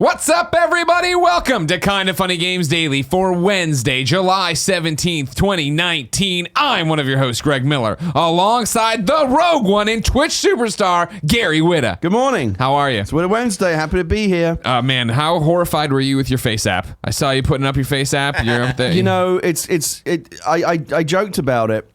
What's up, everybody? Welcome to Kinda Funny Games Daily for Wednesday, July 17th, 2019. I'm one of your hosts, Greg Miller, alongside the rogue one and Twitch superstar, Gary Whitta. Good morning. How are you? It's Whitta Wednesday. Happy to be here. Man, how horrified were you with your face app? I saw you putting up your face app. You're up there. You know, I joked about it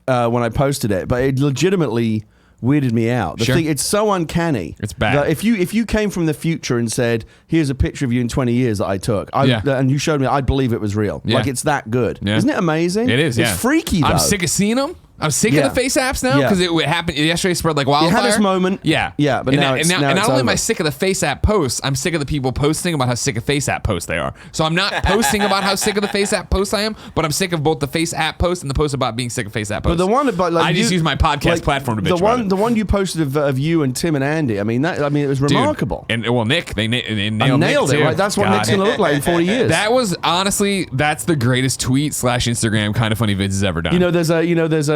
when I posted it, but it legitimately weirded me out. The thing, it's so uncanny. It's bad. If you came from the future and said, "Here's a picture of you in 20 years that I took," and you showed me, I'd believe it was real. Yeah. Like, it's that good. Yeah. Isn't it amazing? It is. It's freaky, though. I'm sick of seeing them. I'm sick of the face apps now because it happened yesterday. Spread like wildfire. It had its moment. Yeah, but now it's not only am I over. sick of the face app posts, I'm sick of the people posting about how sick of face app posts they are. So I'm not posting about how sick of the face app posts I am, but I'm sick of both the face app posts and the post about being sick of face app posts. But the one about I just use my podcast platform to bitch about it. The one you posted of you and Tim and Andy. I mean, it was remarkable. Dude, and Nick, they nailed Nick it. too. Right? That's what Nick's gonna look like in 40 years. That was honestly, that's the greatest tweet / Instagram Kinda Funny vids has ever done. You know,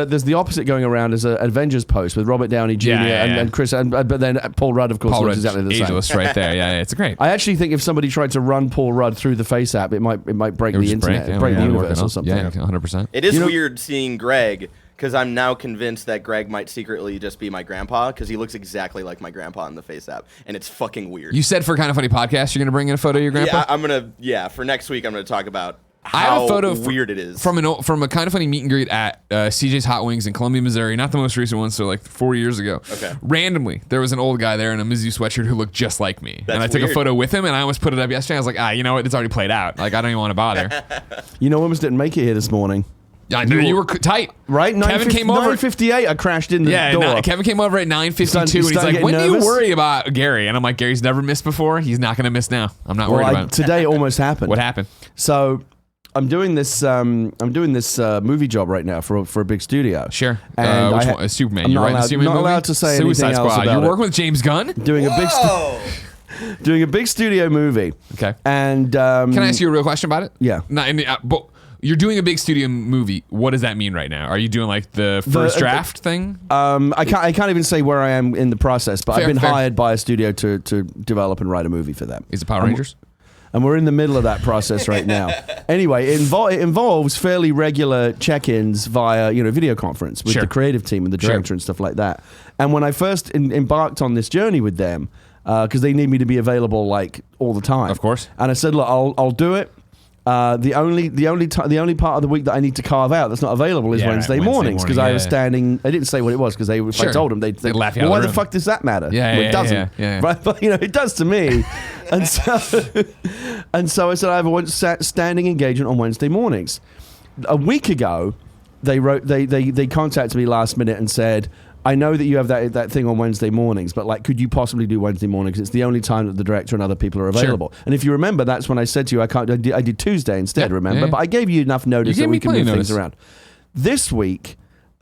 there's the opposite going around as an Avengers post with Robert Downey Jr. And Chris, but then Paul Rudd, of course, looks exactly the same. Ageless right there. Yeah, it's great. I actually think if somebody tried to run Paul Rudd through the face app, it might break the internet, break the universe or something. Yeah, 100%. It is weird seeing Greg, because I'm now convinced that Greg might secretly just be my grandpa, because he looks exactly like my grandpa in the face app, and it's fucking weird. You said for Kinda Funny podcast, you're gonna bring in a photo of your grandpa. Yeah, for next week I'm gonna talk about I have a photo weird it is from a Kinda Funny meet and greet at CJ's Hot Wings in Columbia, Missouri. Not the most recent one, so like 4 years ago. Okay. Randomly, there was an old guy there in a Mizzou sweatshirt who looked just like me, and I took a photo with him, and I almost put it up yesterday. I was like, you know what? It's already played out. Like, I don't even want to bother. You know, almost didn't make it here this morning. I knew you were tight, right? Kevin came over 9:58. I crashed in the door. Kevin came over at 9:52, and he's like, "When do you worry about Gary?" And I'm like, "Gary's never missed before. He's not going to miss now. I'm not worried about it." Today almost happened. What happened? So I'm doing this movie job right now for a big studio. Sure. And which one? Superman. I'm You're writing a Superman not movie? allowed to say Suicide anything else Squad. about You're working with James Gunn? Doing a big studio movie. Okay. And can I ask you a real question about it? Yeah. But you're doing a big studio movie. What does that mean right now? Are you doing like the first draft thing? I can't even say where I am in the process, but I've been hired by a studio to develop and write a movie for them. Is it Power Rangers? And we're in the middle of that process right now. Anyway, it involves fairly regular check-ins via video conference with the creative team and the director and stuff like that. And when I first embarked on this journey with them, because they need me to be available like all the time, of course. And I said, look, I'll do it. The only part of the week that I need to carve out that's not available is Wednesday mornings, because I was standing. I didn't say what it was, because if I told them, they'd laugh out. Well, why the fuck does that matter? It doesn't. Right? But it does to me. and so I said I have a standing engagement on Wednesday mornings. A week ago, they contacted me last minute and said, I know that you have that thing on Wednesday mornings, but like, could you possibly do Wednesday mornings? It's the only time that the director and other people are available. Sure. And if you remember, that's when I said to you, I did Tuesday instead, remember? But I gave you enough notice that we can move things around. This week,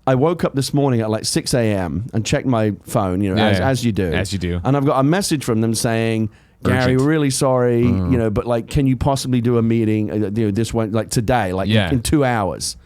I woke up this morning at like 6 a.m. and checked my phone, as you do. As you do. And I've got a message from them saying, Gary, we're really sorry, but like, can you possibly do a meeting, this one, like today, like in 2 hours?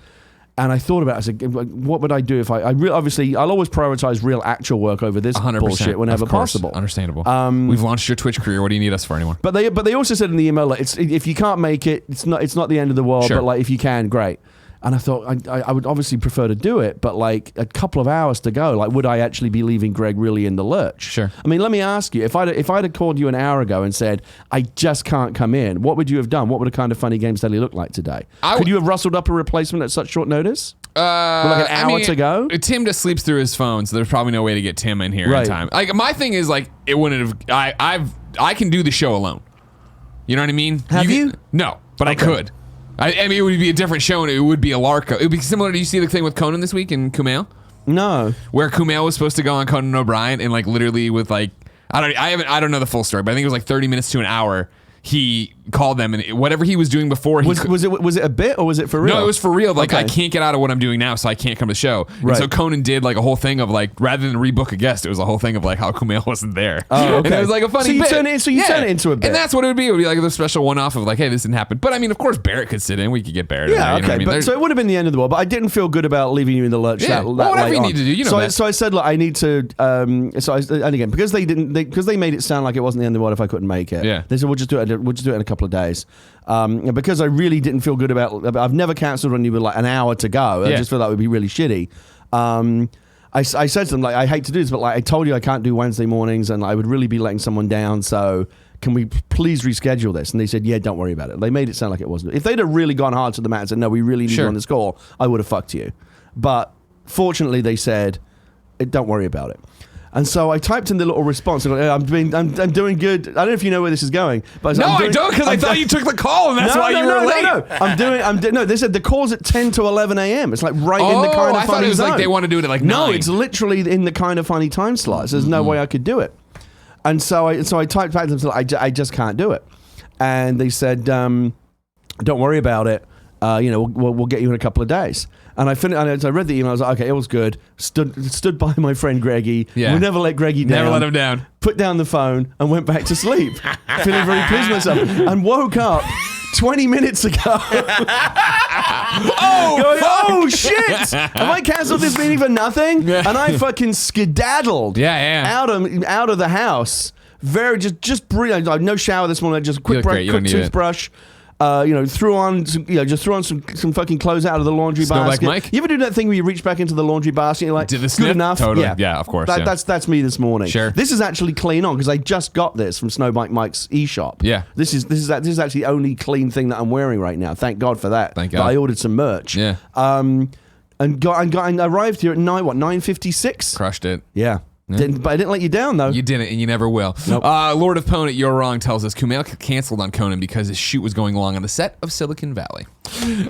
And I thought about it. I said, what would I do if obviously, I'll always prioritize real actual work over this 100%, bullshit whenever possible. Understandable. We've launched your Twitch career. What do you need us for anymore? But they also said in the email, like, if you can't make it, it's not the end of the world. But like, if you can, great. And I thought I would obviously prefer to do it, but like a couple of hours to go, like, would I actually be leaving Greg really in the lurch? Sure. I mean, let me ask you, if I'd have called you an hour ago and said, I just can't come in, what would you have done? What would a Kinda Funny Games Daily look like today? Could you have rustled up a replacement at such short notice? With like an hour to go? Tim just sleeps through his phone, so there's probably no way to get Tim in here in time. Like, my thing is, like, it wouldn't have. I can do the show alone. You know what I mean? Have you? No, but I could. I mean, it would be a different show, and it would be a Larko. It would be similar to, you see the thing with Conan this week in Kumail? No. Where Kumail was supposed to go on Conan O'Brien, and like literally with like I don't know the full story, but I think it was like 30 minutes to an hour. He called them, and whatever he was doing before, was it a bit or was it for real? No, it was for real. Like, I can't get out of what I'm doing now, so I can't come to the show. Right. And so Conan did like a whole thing of like, rather than rebook a guest, it was a whole thing of like how Kumail wasn't there. Oh, okay. And it was like a funny bit. Turn it into a bit. And that's what it would be. It would be like a special one-off of like, hey, this didn't happen. But I mean, of course, Barrett could sit in. We could get Barrett in there. Yeah, You know what I okay. mean? So it would have been the end of the world, but I didn't feel good about leaving you in the lurch that whatever late you on. need to do, you know that. So I said, look, I need to. And again, because they made it sound like it wasn't the end of the world if I couldn't make it. Yeah. They said we'll just do it in a couple of days. And because I really didn't feel good about. I've never cancelled when you were like an hour to go. I just feel that would be really shitty. I said to them, like, I hate to do this, but like I told you I can't do Wednesday mornings, and I would really be letting someone down. So can we please reschedule this? And they said, yeah, don't worry about it. They made it sound like it wasn't. If they'd have really gone hard to the mat and said, no, we really need you on this call, I would have fucked you. But fortunately, they said, don't worry about it. And so I typed in the little response. And I'm doing good. I don't know if you know where this is going. But I don't, because I thought you took the call, and that's why you were late. No. They said the call's at 10 to 11 a.m. It's like right in the kind of funny I thought it was zone. like they want to do it at like 9. No, it's literally in the kind of funny time slots. There's no way I could do it. And so I typed back to them, I just can't do it. And they said, don't worry about it. We'll get you in a couple of days. And I finished. And I read the email. I was like, okay, it was good. Stood by my friend Greggy. Yeah. We never let Greggy down. Never let him down. Put down the phone and went back to sleep, feeling very pleased with myself. And woke up 20 minutes ago. Oh shit! Have I cancelled this meeting for nothing? Yeah. And I fucking skedaddled. Out of the house. Just brilliant. No shower this morning. Just quick toothbrush. Threw on some fucking clothes out of the laundry basket. Mike? You ever do that thing where you reach back into the laundry basket and you're like, did the good snip? enough? Totally. Yeah, of course. That's me this morning. Sure. This is actually clean on because I just got this from Snowbike Mike's eShop. Yeah. This is actually the only clean thing that I'm wearing right now. Thank God for that. Thank God. But I ordered some merch. Yeah. And arrived here at 9:56. Crushed it. Yeah. But I didn't let you down, though. You didn't, and you never will. Nope. Lord of Ponent, You're Wrong, tells us Kumail canceled on Conan because his shoot was going along on the set of Silicon Valley.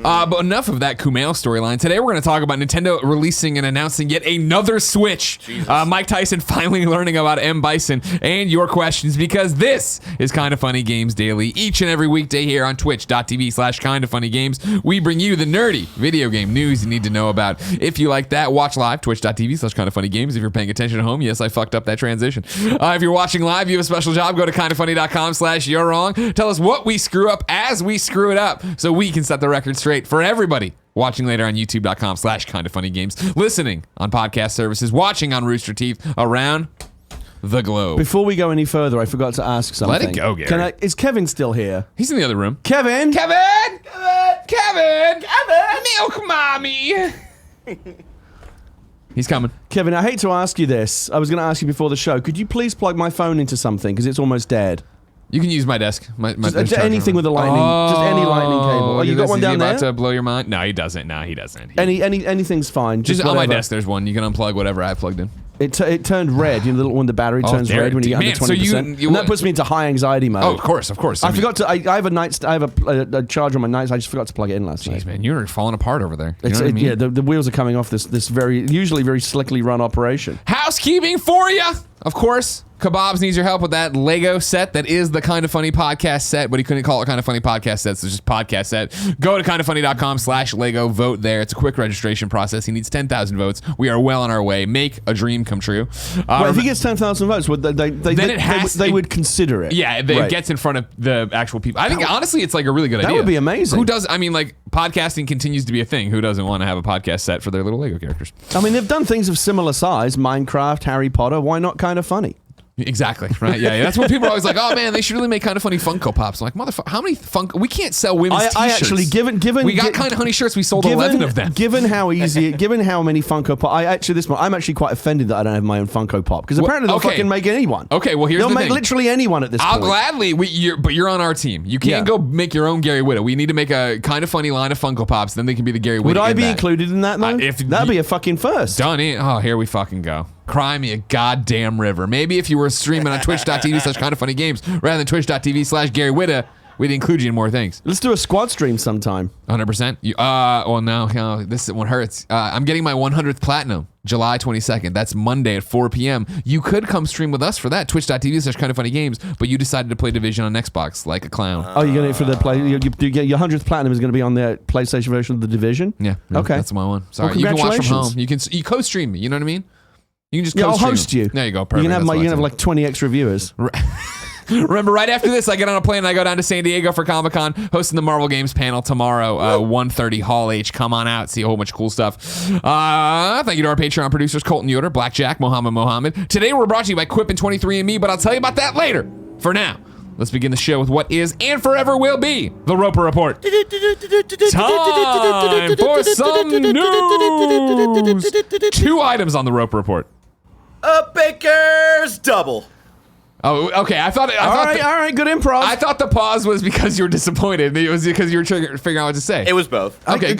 But enough of that Kumail storyline. Today we're going to talk about Nintendo releasing and announcing yet another Switch. Mike Tyson finally learning about Bison, and your questions, because this is Kinda Funny Games Daily. Each and every weekday here on twitch.tv/kindafunnygames, we bring you the nerdy video game news you need to know about. If you like that, watch live, twitch.tv/kindafunnygames. If you're paying attention at home, yes, I fucked up that transition. If you're watching live, you have a special job. Go to kindafunny.com/you're wrong. Tell us what we screw up as we screw it up, so we can set the record straight for everybody. Watching later on youtube.com/kindafunnygames. Listening on podcast services. Watching on Rooster Teeth around the globe. Before we go any further, I forgot to ask something. Let it go, Gary. Is Kevin still here? He's in the other room. Kevin! Milk mommy! He's coming. Kevin, I hate to ask you this. I was going to ask you before the show. Could you please plug my phone into something? Because it's almost dead. You can use my desk. Just anything with a lightning. Just any lightning cable. Oh, you got one down there? Is he about to blow your mind? No, he doesn't. Anything's fine. Just on my desk, there's one. You can unplug whatever I plugged in. It turned red. You know, when the battery turns red when you get under 20%. And that puts me into high anxiety mode. Oh, of course. I forgot to. I have a charger on my night. I just forgot to plug it in last night. Jeez, man, you're falling apart over there. You know what I mean? Yeah, the wheels are coming off this usually very slickly run operation. Housekeeping for you, of course. Kbabz needs your help with that Lego set that is the Kinda Funny podcast set, but he couldn't call it Kinda Funny podcast set, so it's just podcast set. Go to kindafunny.com/Lego, vote there. It's a quick registration process. He needs 10,000 votes. We are well on our way. Make a dream come true. Well, if he gets 10,000 votes, they would consider it. Yeah, it gets in front of the actual people. I think, honestly, it's like a really good idea. That would be amazing. Podcasting continues to be a thing. Who doesn't want to have a podcast set for their little Lego characters? I mean, they've done things of similar size. Minecraft, Harry Potter. Why not Kinda Funny? Exactly, right? Yeah. That's what people are always like, oh man, they should really make Kinda Funny Funko Pops. I'm like, motherfucker, how many Funko? We can't sell women's t-shirts. I actually, given we got Kinda Funny shirts, we sold 11 of them. Given how many Funko Pop, I'm actually quite offended that I don't have my own Funko Pop, because apparently they'll fucking make anyone. Okay, well here's the thing. They'll make literally anyone at this point. I'll gladly, but you're on our team. You can't go make your own Gary Whitta. We need to make a Kinda Funny line of Funko Pops, then they can be the Gary Whitta. Would I be included in that though? That'd be a fucking first. Done it. Oh, here we fucking go. Cry me a goddamn river. Maybe if you were streaming on twitch.tv/kindafunnygames rather than twitch.tv/Gary Whitta, we'd include you in more things. Let's do a squad stream sometime. 100%. Well, no, this one hurts. I'm getting my 100th platinum July 22nd. That's Monday at 4 p.m. You could come stream with us for that. Twitch.tv/kindoffunnygames, but you decided to play Division on Xbox like a clown. Oh, you're going to for the play? You get your 100th platinum is going to be on the PlayStation version of the Division. Yeah. Okay. That's my one. Sorry. Well, you can watch from congratulations. home. You co-stream me. You know what I mean? You can just I'll co-stream. host you. There you go. Perfect. You can have like 20 extra viewers. Remember, right after this, I get on a plane and I go down to San Diego for Comic-Con, hosting the Marvel Games panel tomorrow, 1:30 Hall H. Come on out, see a whole bunch of cool stuff. Thank you to our Patreon producers, Colton Yoder, Blackjack, Mohammed. Today, we're brought to you by Quip and 23andMe, but I'll tell you about that later. For now, let's begin the show with what is and forever will be the Roper Report. Time for some news. 2 items on the Roper Report. A baker's double. Oh, okay. I thought. All right, good improv. I thought the pause was because you were disappointed. It was because you were figuring out what to say. It was both. Okay. I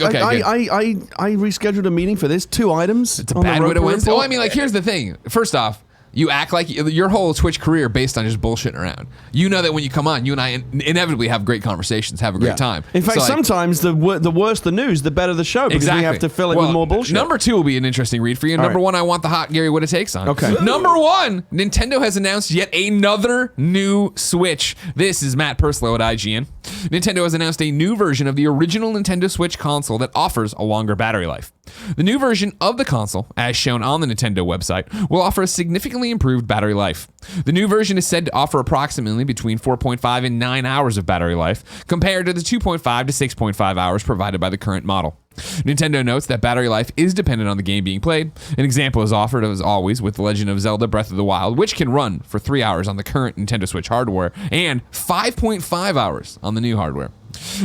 rescheduled a meeting for this. 2 items. It's a bad way to win. Well, I mean, like, here's the thing. First off, you act like your whole Twitch career based on just bullshitting around. You know that when you come on, you and I inevitably have great conversations, have a great time. In fact, sometimes the worse the news, the better the show, because we have to fill it with more bullshit. Number 2 will be an interesting read for you. Number 1, I want the hot Gary Whitta takes on. Okay. Number 1, Nintendo has announced yet another new Switch. This is Matt Purslow at IGN. Nintendo has announced a new version of the original Nintendo Switch console that offers a longer battery life. The new version of the console, as shown on the Nintendo website, will offer a significantly improved battery life. The new version is said to offer approximately between 4.5 and 9 hours of battery life, compared to the 2.5 to 6.5 hours provided by the current model. Nintendo notes that battery life is dependent on the game being played. An example is offered, as always, with The Legend of Zelda Breath of the Wild, which can run for 3 hours on the current Nintendo Switch hardware and 5.5 hours on the new hardware.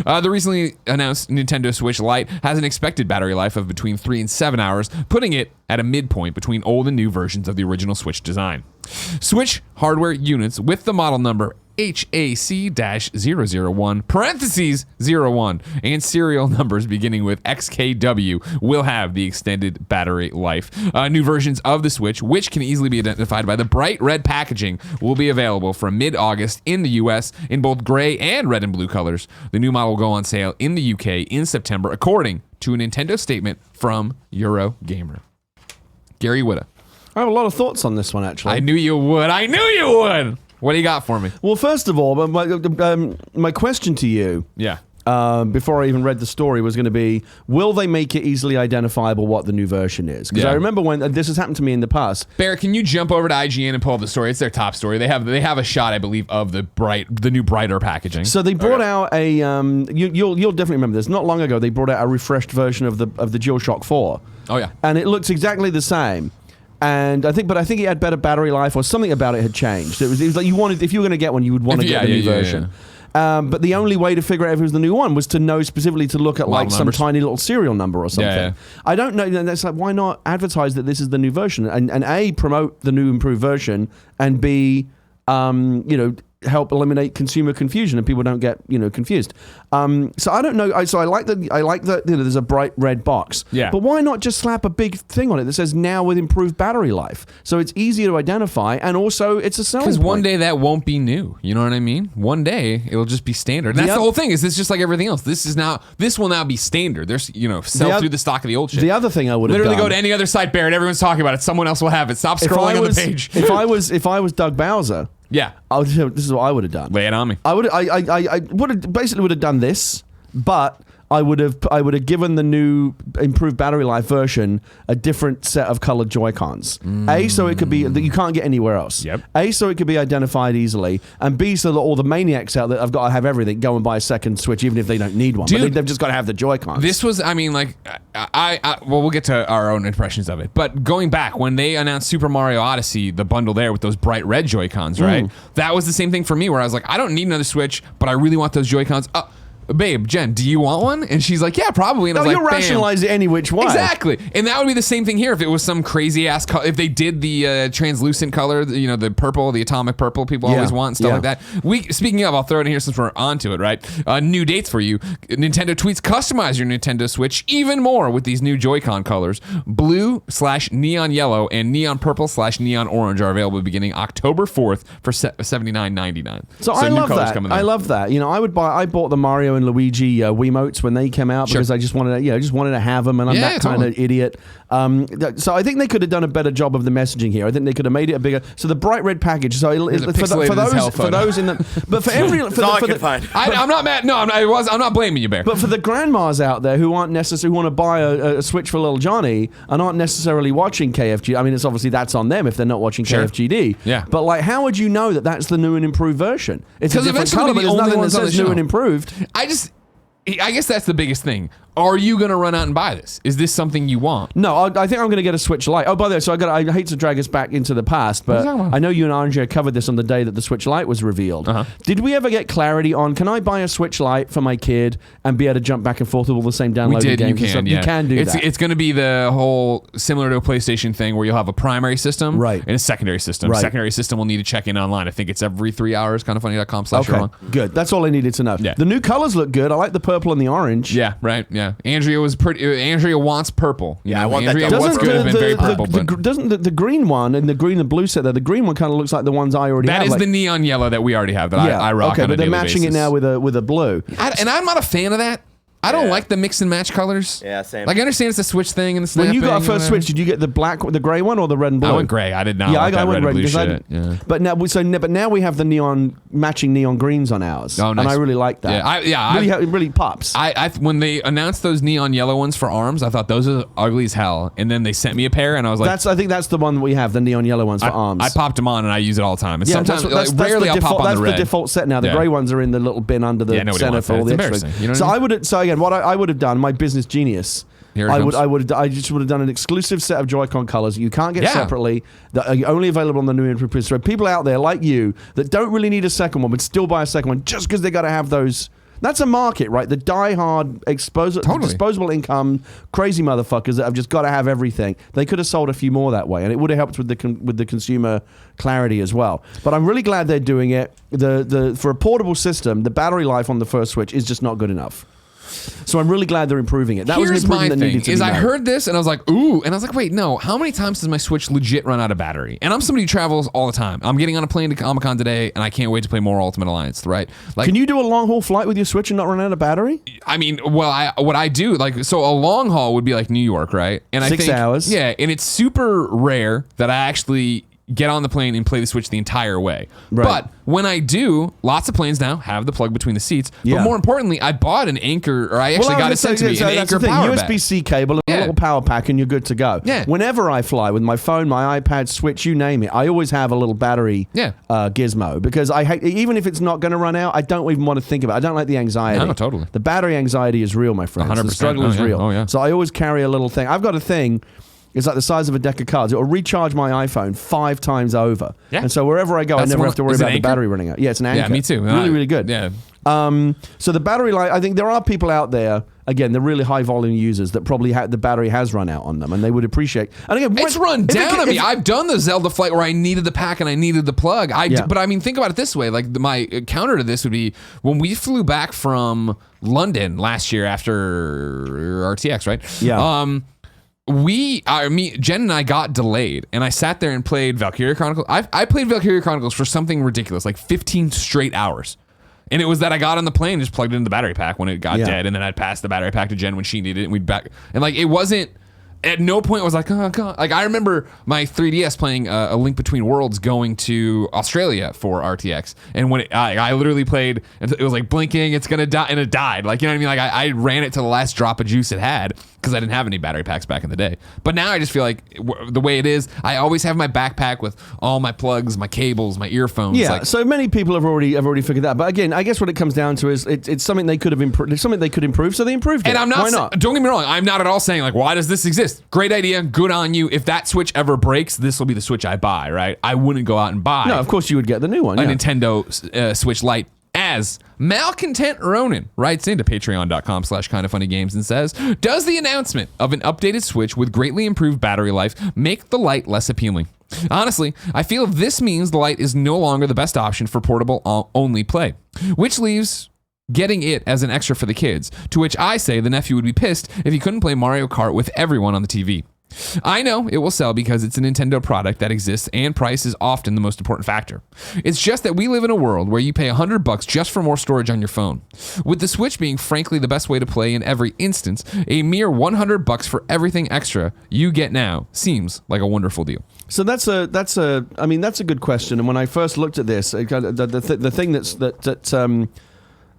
The recently announced Nintendo Switch Lite has an expected battery life of between 3 and 7 hours, putting it at a midpoint between old and new versions of the original Switch design. Switch hardware units with the model number HAC-001 parentheses 01 and serial numbers beginning with XKW will have the extended battery life. New versions of the Switch, which can easily be identified by the bright red packaging, will be available from mid-August in the US in both gray and red and blue colors. The new model will go on sale in the UK in September, according to a Nintendo statement from Eurogamer. Gary Whitta. I have a lot of thoughts on this one, actually. I knew you would. What do you got for me? Well, first of all, my question to you, before I even read the story, was going to be, will they make it easily identifiable what the new version is? Because I remember when this has happened to me in the past. Barrett, can you jump over to IGN and pull up the story? It's their top story. They have a shot, I believe, of the new brighter packaging. So they brought out a you'll definitely remember this. Not long ago, they brought out a refreshed version of the DualShock 4. Oh yeah, and it looks exactly the same. And I think it had better battery life, or something about it had changed. It was like you wanted, if you were going to get one, you would want to get the new version. Yeah. But the only way to figure out if it was the new one was to know specifically to look at like some tiny little serial number or something. Yeah. I don't know. That's like, why not advertise that this is the new version and A, promote the new improved version, and B, help eliminate consumer confusion and people don't get confused. So I don't know. So I like that there's a bright red box. Yeah. But why not just slap a big thing on it that says now with improved battery life? So it's easier to identify, and also it's a selling point. Because one day that won't be new. You know what I mean? One day it'll just be standard. And that's the whole thing. Is this just like everything else? This will now be standard. There's sell through the stock of the old shit. The other thing I would have literally go to any other site, Barrett. Everyone's talking about it. Someone else will have it. Stop scrolling on the page. If I was Doug Bowser. Yeah, this is what I would have done. Lay it on me. I would have basically done this, but I would have given the new improved battery life version a different set of colored Joy-Cons. A, so it could be that you can't get anywhere else. Yep. A, so it could be identified easily, and B, so that all the maniacs out there have got to have everything, go and buy a second Switch even if they don't need one. Dude, but they've just got to have the Joy-Cons. This was, we'll get to our own impressions of it. But going back when they announced Super Mario Odyssey, the bundle there with those bright red Joy-Cons, right? That was the same thing for me, where I was like, I don't need another Switch, but I really want those Joy-Cons. Babe, Jen, do you want one? And she's like, yeah, probably. And I was like, you'll rationalize it any which way. Exactly. And that would be the same thing here if it was some crazy ass color. If they did the translucent color, the purple, the atomic purple people always want and stuff like that. Speaking of, I'll throw it in here since we're onto it, right? New dates for you. Nintendo tweets, customize your Nintendo Switch even more with these new Joy-Con colors. Blue/neon yellow and neon purple/neon orange are available beginning October 4th for $79.99. So I love that. I love that. I bought the Mario Mario and Luigi Wiimotes when they came out because I just wanted to have them, and I'm that kind of idiot. So I think they could have done a better job of the messaging here. I think they could have made it a bigger. So the bright red package. So for those in the, but for every I'm not mad. No, I'm not blaming you, Bear. But for the grandmas out there who aren't necessarily want to buy a Switch for little Johnny and aren't necessarily watching KFG. I mean, it's obviously that's on them if they're not watching KFGD. Yeah. But like, how would you know that that's the new and improved version? It's a different color, but there's nothing that says new and improved. I guess that's the biggest thing. Are you going to run out and buy this? Is this something you want? No, I think I'm going to get a Switch Lite. Oh, by the way, so I hate to drag us back into the past, but I know you and Andre covered this on the day that the Switch Lite was revealed. Did we ever get clarity on, can I buy a Switch Lite for my kid and be able to jump back and forth with all the same downloaded games? You can do that. It's going to be the whole, similar to a PlayStation thing, where you'll have a primary system and a secondary system. Secondary system will need to check in online. I think it's every 3 hours, kindoffunny.com/on. Good. That's all I needed to know. Yeah. The new colors look good. I like the purple and the orange. Yeah, right. Yeah. Andrea wants purple. I want Andrea that. wants good been very purple. Doesn't the green one and the green and blue set there? The green one kind of looks like the ones I already have. That is the neon yellow that we already have. That I rock. Okay, on but a they're matching basis. it now with a blue. And I'm not a fan of that. I don't like the mix and match colors. Yeah, same. Like, I understand it's a Switch thing and the snapping. When you got a first Switch, did you get the gray one or the red and blue? I went gray. I did not. I went red blue shit. But now we have the matching neon greens on ours. Oh, nice. And I really like that. It really pops. When they announced those neon yellow ones for ARMS, I thought those are ugly as hell. And then they sent me a pair, and I was like, I think that's the one that we have, the neon yellow ones for ARMS. I popped them on, and I use it all the time. And sometimes, rarely I'll pop on the red. That's the default set now. The gray ones are in the little bin under the center for all the extras. You know what I mean? So again, what I would have done, my business genius, I just would have done an exclusive set of Joy-Con colors that you can't get separately, that are only available on the new improved. So people out there like you that don't really need a second one, but still buy a second one just because they got to have those. That's a market, right? The die-hard, disposable income, crazy motherfuckers that have just got to have everything. They could have sold a few more that way, and it would have helped with the consumer clarity as well. But I'm really glad they're doing it. For a portable system, the battery life on the first Switch is just not good enough. So I'm really glad they're improving it. That was an improvement that needed to be made. I heard this and I was like, ooh, and I was like, wait, no. How many times does my Switch legit run out of battery? And I'm somebody who travels all the time. I'm getting on a plane to Comic-Con today, and I can't wait to play more Ultimate Alliance. Right? Like, can you do a long haul flight with your Switch and not run out of battery? I mean, what I do, like, so a long haul would be like New York, right? And 6 hours. Yeah, and it's super rare that I actually get on the plane and play the Switch the entire way. Right. But when I do, lots of planes now have the plug between the seats. But more importantly, I bought an Anchor, or I actually got it sent to me, an Anchor power pack. USB-C cable and a little power pack, and you're good to go. Yeah. Whenever I fly with my phone, my iPad, Switch, you name it, I always have a little battery gizmo, because I hate, even if it's not going to run out, I don't even want to think about it. I don't like the anxiety. No, totally. The battery anxiety is real, my friends. 100%. The struggle is real. Oh, yeah. So I always carry a little thing. I've got a thing. It's like the size of a deck of cards. It will recharge my iPhone 5 times over. Yeah. And so wherever I go, I never have to worry about the battery running out. Yeah, it's an Anchor. Yeah, me too. Really, really good. Yeah. So the battery life, I think there are people out there, again, the really high volume users that probably the battery has run out on them, and they would appreciate. And again, it's run down on me. I've done the Zelda flight where I needed the pack and I needed the plug. But I mean, think about it this way. Like, my counter to this would be when we flew back from London last year after RTX, right? Yeah. Jen and I got delayed, and I sat there and played Valkyria Chronicles. I played Valkyria Chronicles for something ridiculous, like 15 straight hours. And it was that I got on the plane, just plugged it in the battery pack when it got dead, and then I'd pass the battery pack to Jen when she needed it, and we'd back. And like, it wasn't. At no point was like, oh god. Like, I remember my 3DS playing A Link Between Worlds going to Australia for RTX, and when I literally played, it was like blinking, it's gonna die, and it died. Like, you know what I mean? Like, I ran it to the last drop of juice it had because I didn't have any battery packs back in the day. But now I just feel like the way it is, I always have my backpack with all my plugs, my cables, my earphones. Yeah. So many people have already figured that. But again, I guess what it comes down to is it's something they could have improved. Something they could improve, so they improved it. And I'm not. Why not? Don't get me wrong. I'm not at all saying like, why does this exist? Great idea. Good on you. If that Switch ever breaks, this will be the Switch I buy, right? I wouldn't go out and buy. No, of course you would get the new one. A Nintendo Switch Lite. As Malcontent Ronin writes into patreon.com/kindoffunnygames and says, does the announcement of an updated Switch with greatly improved battery life make the Lite less appealing? Honestly, I feel this means the Lite is no longer the best option for portable only play, which leaves getting it as an extra for the kids, to which I say the nephew would be pissed if he couldn't play Mario Kart with everyone on the TV. I know it will sell because it's a Nintendo product that exists and price is often the most important factor. It's just that we live in a world where you pay $100 just for more storage on your phone. With the Switch being frankly the best way to play in every instance, a mere $100 for everything extra you get now seems like a wonderful deal. So that's a good question. And when I first looked at this, the thing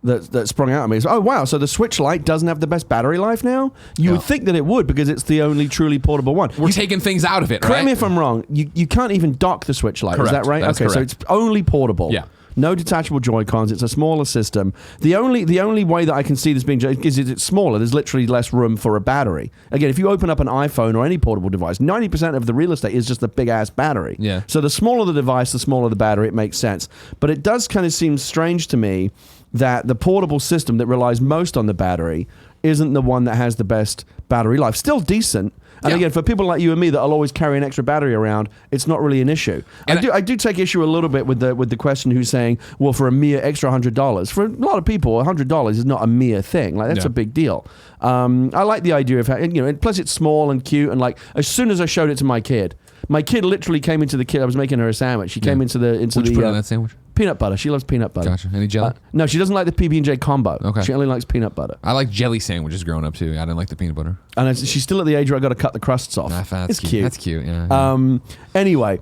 that sprung out at me is, oh wow, so the Switch Lite doesn't have the best battery life now? You would think that it would because it's the only truly portable one. We're taking things out of it, right? Correct me if I'm wrong. You can't even dock the Switch Lite, correct. Is that right? That's okay, correct. So it's only portable. Yeah. No detachable Joy-Cons. It's a smaller system. The only way that I can see this being is it's smaller. There's literally less room for a battery. Again, if you open up an iPhone or any portable device, 90% of the real estate is just a big-ass battery. Yeah. So the smaller the device, the smaller the battery. It makes sense. But it does kind of seem strange to me that the portable system that relies most on the battery isn't the one that has the best battery life. Still decent. And again, for people like you and me that will always carry an extra battery around, it's not really an issue. I do take issue a little bit with the question who's saying, well, for a mere extra $100. For a lot of people, $100 is not a mere thing. Like that's a big deal. I like the idea of plus it's small and cute, and like as soon as I showed it to my kid literally came into the kitchen. I was making her a sandwich. She came into the What'd you put on that sandwich? Peanut butter. She loves peanut butter. Gotcha. Any jelly? No, she doesn't like the PB&J combo. Okay. She only likes peanut butter. I like jelly sandwiches growing up too. I didn't like the peanut butter. And she's still at the age where I got to cut the crusts off. That's cute. That's cute. Yeah. Anyway,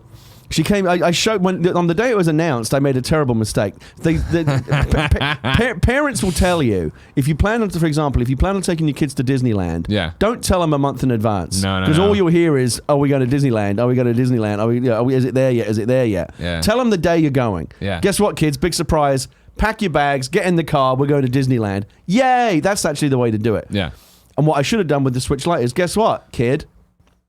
she came. I showed on the day it was announced. I made a terrible mistake. Parents will tell you if you plan on, for example, if you plan on taking your kids to Disneyland, don't tell them a month in advance. No. Because all you'll hear is, "Are we going to Disneyland? Are we going to Disneyland? Is it there yet? Is it there yet?" Yeah. Tell them the day you're going. Yeah. Guess what, kids? Big surprise. Pack your bags. Get in the car. We're going to Disneyland. Yay! That's actually the way to do it. Yeah. And what I should have done with the Switch Lite is, guess what, kid?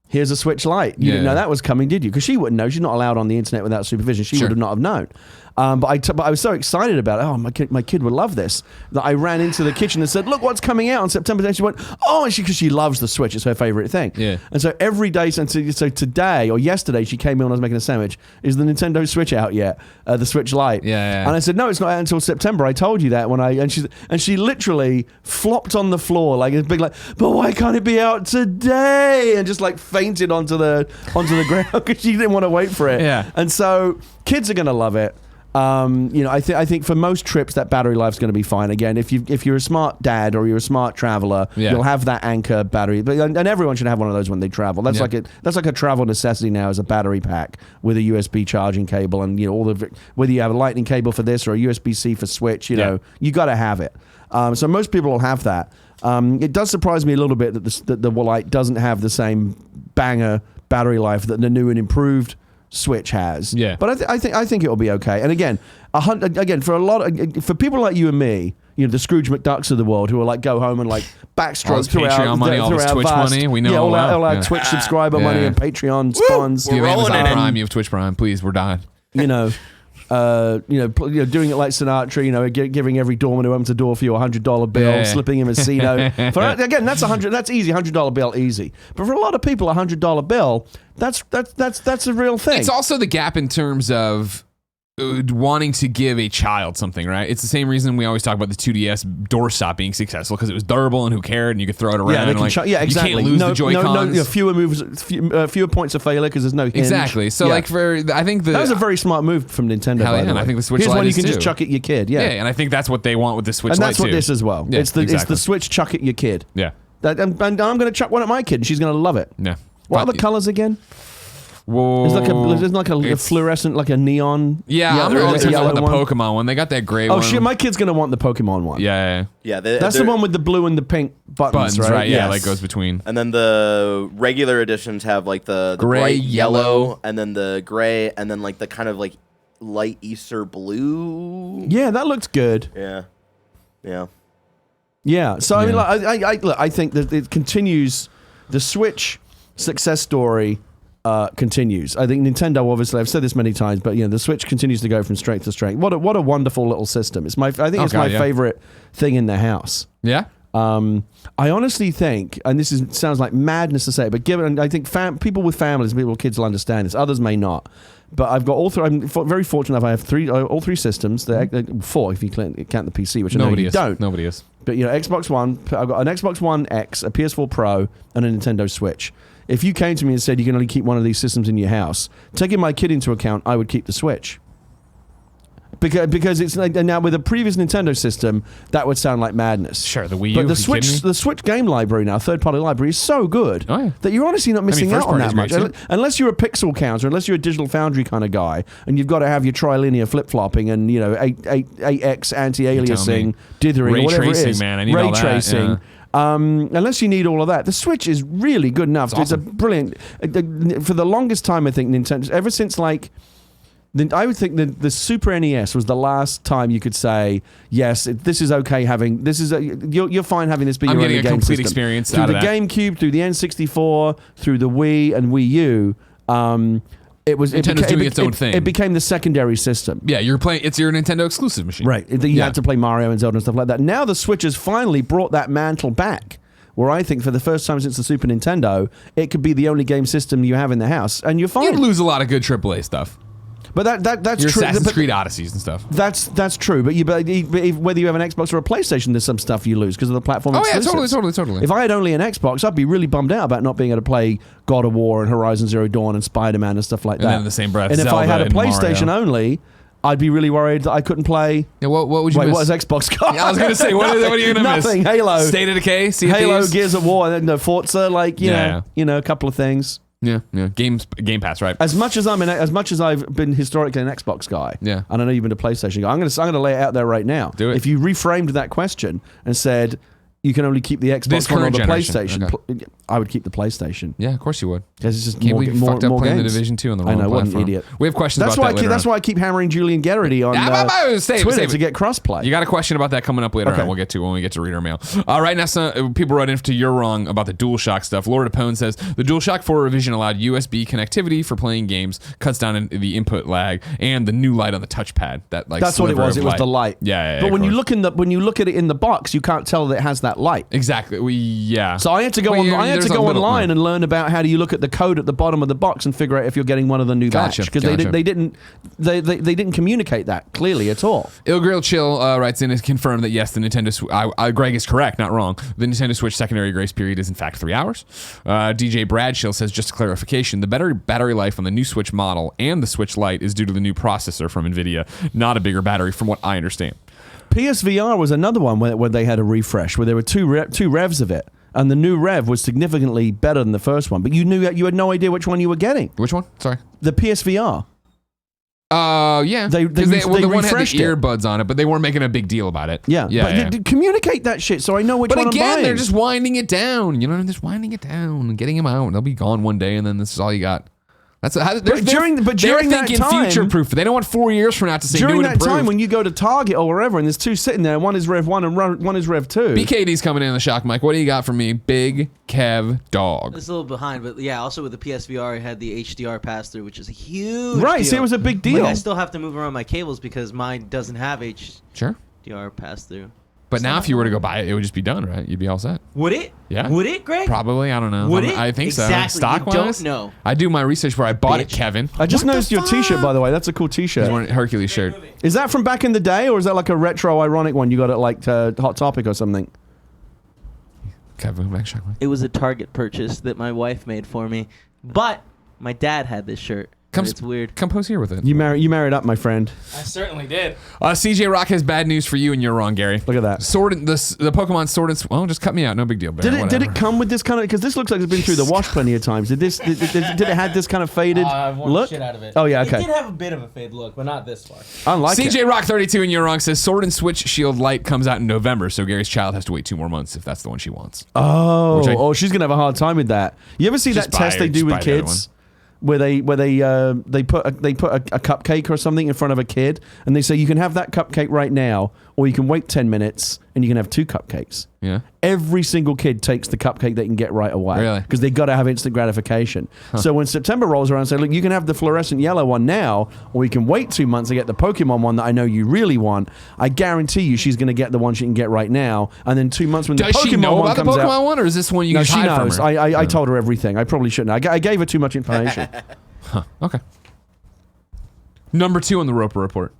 Here's a Switch Lite. You didn't know that was coming, did you? Because she wouldn't know. She's not allowed on the internet without supervision. She would have not have known. But I was so excited about it. Oh, my kid would love this. That I ran into the kitchen and said, look what's coming out on September 10th. She went, oh, because she loves the Switch. It's her favorite thing. Yeah. And so every day, so today or yesterday, she came in when I was making a sandwich. Is the Nintendo Switch out yet? The Switch Lite. Yeah. And I said, no, it's not out until September. I told you that and she literally flopped on the floor like a big but why can't it be out today? And just like fainted onto the ground because she didn't want to wait for it. Yeah. And so kids are gonna love it. I think for most trips that battery life's going to be fine. Again, if you're a smart dad or you're a smart traveler, you'll have that anchor battery. And everyone should have one of those when they travel. That's like a travel necessity now, is a battery pack with a USB charging cable and whether you have a lightning cable for this or a USB-C for Switch, you got to have it. So most people will have that. It does surprise me a little bit that the Lite doesn't have the same banger battery life that the new and improved Switch has. Yeah. But I think it'll be okay. And again, for people like you and me, the Scrooge McDucks of the world who are like go home and like backstroke through Patreon money, all this Twitch money, we know all our Twitch subscriber money and Patreon spawns. If you have Amazon Prime, you have Twitch Prime. Please, we're dying. Doing it like Sinatra, giving every doorman who opens a door for you $100 bill, slipping him a C-note. Again, that's easy, $100 bill, easy. But for a lot of people, $100 bill, that's a real thing. It's also the gap in terms of wanting to give a child something, right? It's the same reason we always talk about the 2DS doorstop being successful, because it was durable and who cared, and you could throw it around. Exactly. You can't lose the Joy-Cons. Fewer moves, fewer points of failure because there's no hinge. Exactly. So I think that was a very smart move from Nintendo. Hell yeah, and I think the Switch Lite one you can too. just chuck at your kid. Yeah, and I think that's what they want with the Switch Lite too. And that's what this as well. Yeah, it's the Switch chuck at your kid. Yeah. And I'm going to chuck one at my kid, and she's going to love it. Yeah. What are the colors again? Whoa. There's like a fluorescent, like a neon. Yeah, I'm really interested in the Pokemon one. They got that gray one. Oh shit, my kid's gonna want the Pokemon one. Yeah. That's the one with the blue and the pink buttons, right? Yeah, like goes between. And then the regular editions have like the gray, bright yellow, and then the gray, and then like the kind of like light Easter blue. Yeah, that looks good. Yeah. So I mean, I think that it continues. The Switch success story continues. I think Nintendo, obviously, I've said this many times, but the Switch continues to go from strength to strength. What a wonderful little system. It's my favorite thing in the house. Yeah. I honestly think, and this sounds like madness to say, but I think people with families, people with kids will understand this. Others may not. But I've got all three. I'm very fortunate. I have all three systems. Four if you count the PC, which Nobody you don't. Nobody is. But Xbox One. I've got an Xbox One X, a PS4 Pro, and a Nintendo Switch. if you came to me and said you can only keep one of these systems in your house, taking my kid into account, I would keep the Switch. Because it's like, now with a previous Nintendo system, that would sound like madness. Sure, the Wii U. But the Switch game library now, third-party library, is so good that you're honestly not missing out on that much. Unless you're a pixel counter, unless you're a Digital Foundry kind of guy, and you've got to have your trilinear flip-flopping and 8x anti-aliasing, dithering, whatever it is, man. I need ray all that. tracing. Yeah. Unless you need all of that, the Switch is really good enough. It's a brilliant. For the longest time, I think Nintendo, ever since like. I would think that the Super NES was the last time you could say, yes, this is okay having, you're fine having this be your only game system. I'm getting a complete experience through out of the that. GameCube, through the N64, through the Wii and Wii U. Nintendo's doing its own thing. It became the secondary system. Yeah, you're playing. It's your Nintendo exclusive machine. Right. You had to play Mario and Zelda and stuff like that. Now the Switch has finally brought that mantle back. Where I think for the first time since the Super Nintendo, it could be the only game system you have in the house, and you're fine. You'd lose a lot of good AAA stuff. But that's your true. Assassin's Creed Odysseys and stuff. That's true. But whether you have an Xbox or a PlayStation, there's some stuff you lose because of the platform exclusives. Oh yeah, totally. If I had only an Xbox, I'd be really bummed out about not being able to play God of War and Horizon Zero Dawn and Spider-Man and stuff like that. And then in the same breath, and Zelda if I had a PlayStation Mario. only, I'd be really worried that I couldn't play. Yeah, what would you miss? What has Xbox got? Yeah, I was going to say, what are you going to miss? Nothing. Halo. State of Decay, Sea of Halo, Thieves? Gears of War, and then Forza, a couple of things. Yeah. Game Pass, right? As much as I've been historically an Xbox guy, and I know you've been a PlayStation guy, I'm going to lay it out there right now. Do it. If you reframed that question and said you can only keep the Xbox One or the PlayStation, I would keep the PlayStation. Yeah, of course you would. Because it's just Can't believe you fucked up playing games. the Division 2 on the wrong I know, platform. what an idiot. We have questions about that later That's why I keep hammering Julian Garrity on Twitter to get crossplay. You got a question about that coming up later on. We'll get to when we get to reader mail. Right now, some people wrote in to You're Wrong about the DualShock stuff. Lord Apone says, the DualShock 4 revision allowed USB connectivity for playing games, cuts down in the input lag, and the new light on the touchpad. That's what it was. It was the light. Yeah. But when you look at it in the box, you can't tell that it has that light. Exactly. So I had to go online and learn about how do you look at the code at the bottom of the box and figure out if you're getting one of the new batch, because they didn't communicate that clearly at all. Ilgrill Chill writes in and confirmed that yes, the Nintendo Greg is correct, not wrong. The Nintendo Switch secondary grace period is in fact 3 hours. DJ Bradshill says, just a clarification, the better battery life on the new Switch model and the Switch Lite is due to the new processor from NVIDIA, not a bigger battery from what I understand. PSVR was another one where they had a refresh, where there were two revs of it. And the new rev was significantly better than the first one, but you had no idea which one you were getting. Which one? Sorry. The PSVR. Yeah. They the one had the refreshed it. earbuds on it, but they weren't making a big deal about it. Yeah. Communicate that shit so I know which one I'm buying. But again, they're just winding it down. They're just winding it down and getting them out. They'll be gone one day, and then this is all you got. They're thinking future-proof. They don't want 4 years from now to say during new that and improved. time when you go to Target or wherever and there's two sitting there, one is Rev 1 and one is Rev 2. BKD's coming in on the shock mic. What do you got for me? Big Kev Dog. It's a little behind, but yeah, also with the PSVR, it had the HDR pass-through, which is a huge right, deal. see, it was a big deal. I still have to move around my cables because mine doesn't have HDR pass-through. But now if you were to go buy it, it would just be done, right? You'd be all set. Would it? Yeah. Would it, Greg? Probably. I don't know. Would it? I think exactly. so. Stock-wise? You don't know. I do my research where I bought it, Kevin. I just noticed your t-shirt, by the way. That's a cool t-shirt. He's Hercules shirt. Is that from back in the day, or is that like a retro ironic one you got at like Hot Topic or something? Kevin, back shock mic. It was a Target purchase that my wife made for me, but my dad had this shirt. It's weird. Come pose here with it. You married up, my friend. I certainly did. CJ Rock has bad news for you, and you're wrong, Gary. Look at that. The Pokemon Sword and well, just cut me out. No big deal. Baron, did it come with this kind of? Because this looks like it's been through the wash plenty of times. Did it have this kind of faded I've worn look? Shit out of it. Oh yeah, okay. It did have a bit of a fade look, but not this far. I like it. CJ Rock 32 and you're wrong says Sword and Switch Shield Lite comes out in November, so Gary's child has to wait 2 more months if that's the one she wants. She's gonna have a hard time with that. You ever see that test they do with kids? Where they put a cupcake or something in front of a kid, and they say you can have that cupcake right now, or you can wait 10 minutes and you can have 2 cupcakes. Yeah. Every single kid takes the cupcake they can get right away. Really? Because they got to have instant gratification. So when September rolls around and say, look, you can have the fluorescent yellow one now, or you can wait 2 months to get the Pokemon one that I know you really want, I guarantee you she's going to get the one she can get right now, and then 2 months when the Pokemon one comes out... Does she know about the Pokemon one, or is this one you can hide from her? No, she knows. I told her everything. I probably shouldn't. I gave her too much information. Okay. Number 2 on the Roper Report.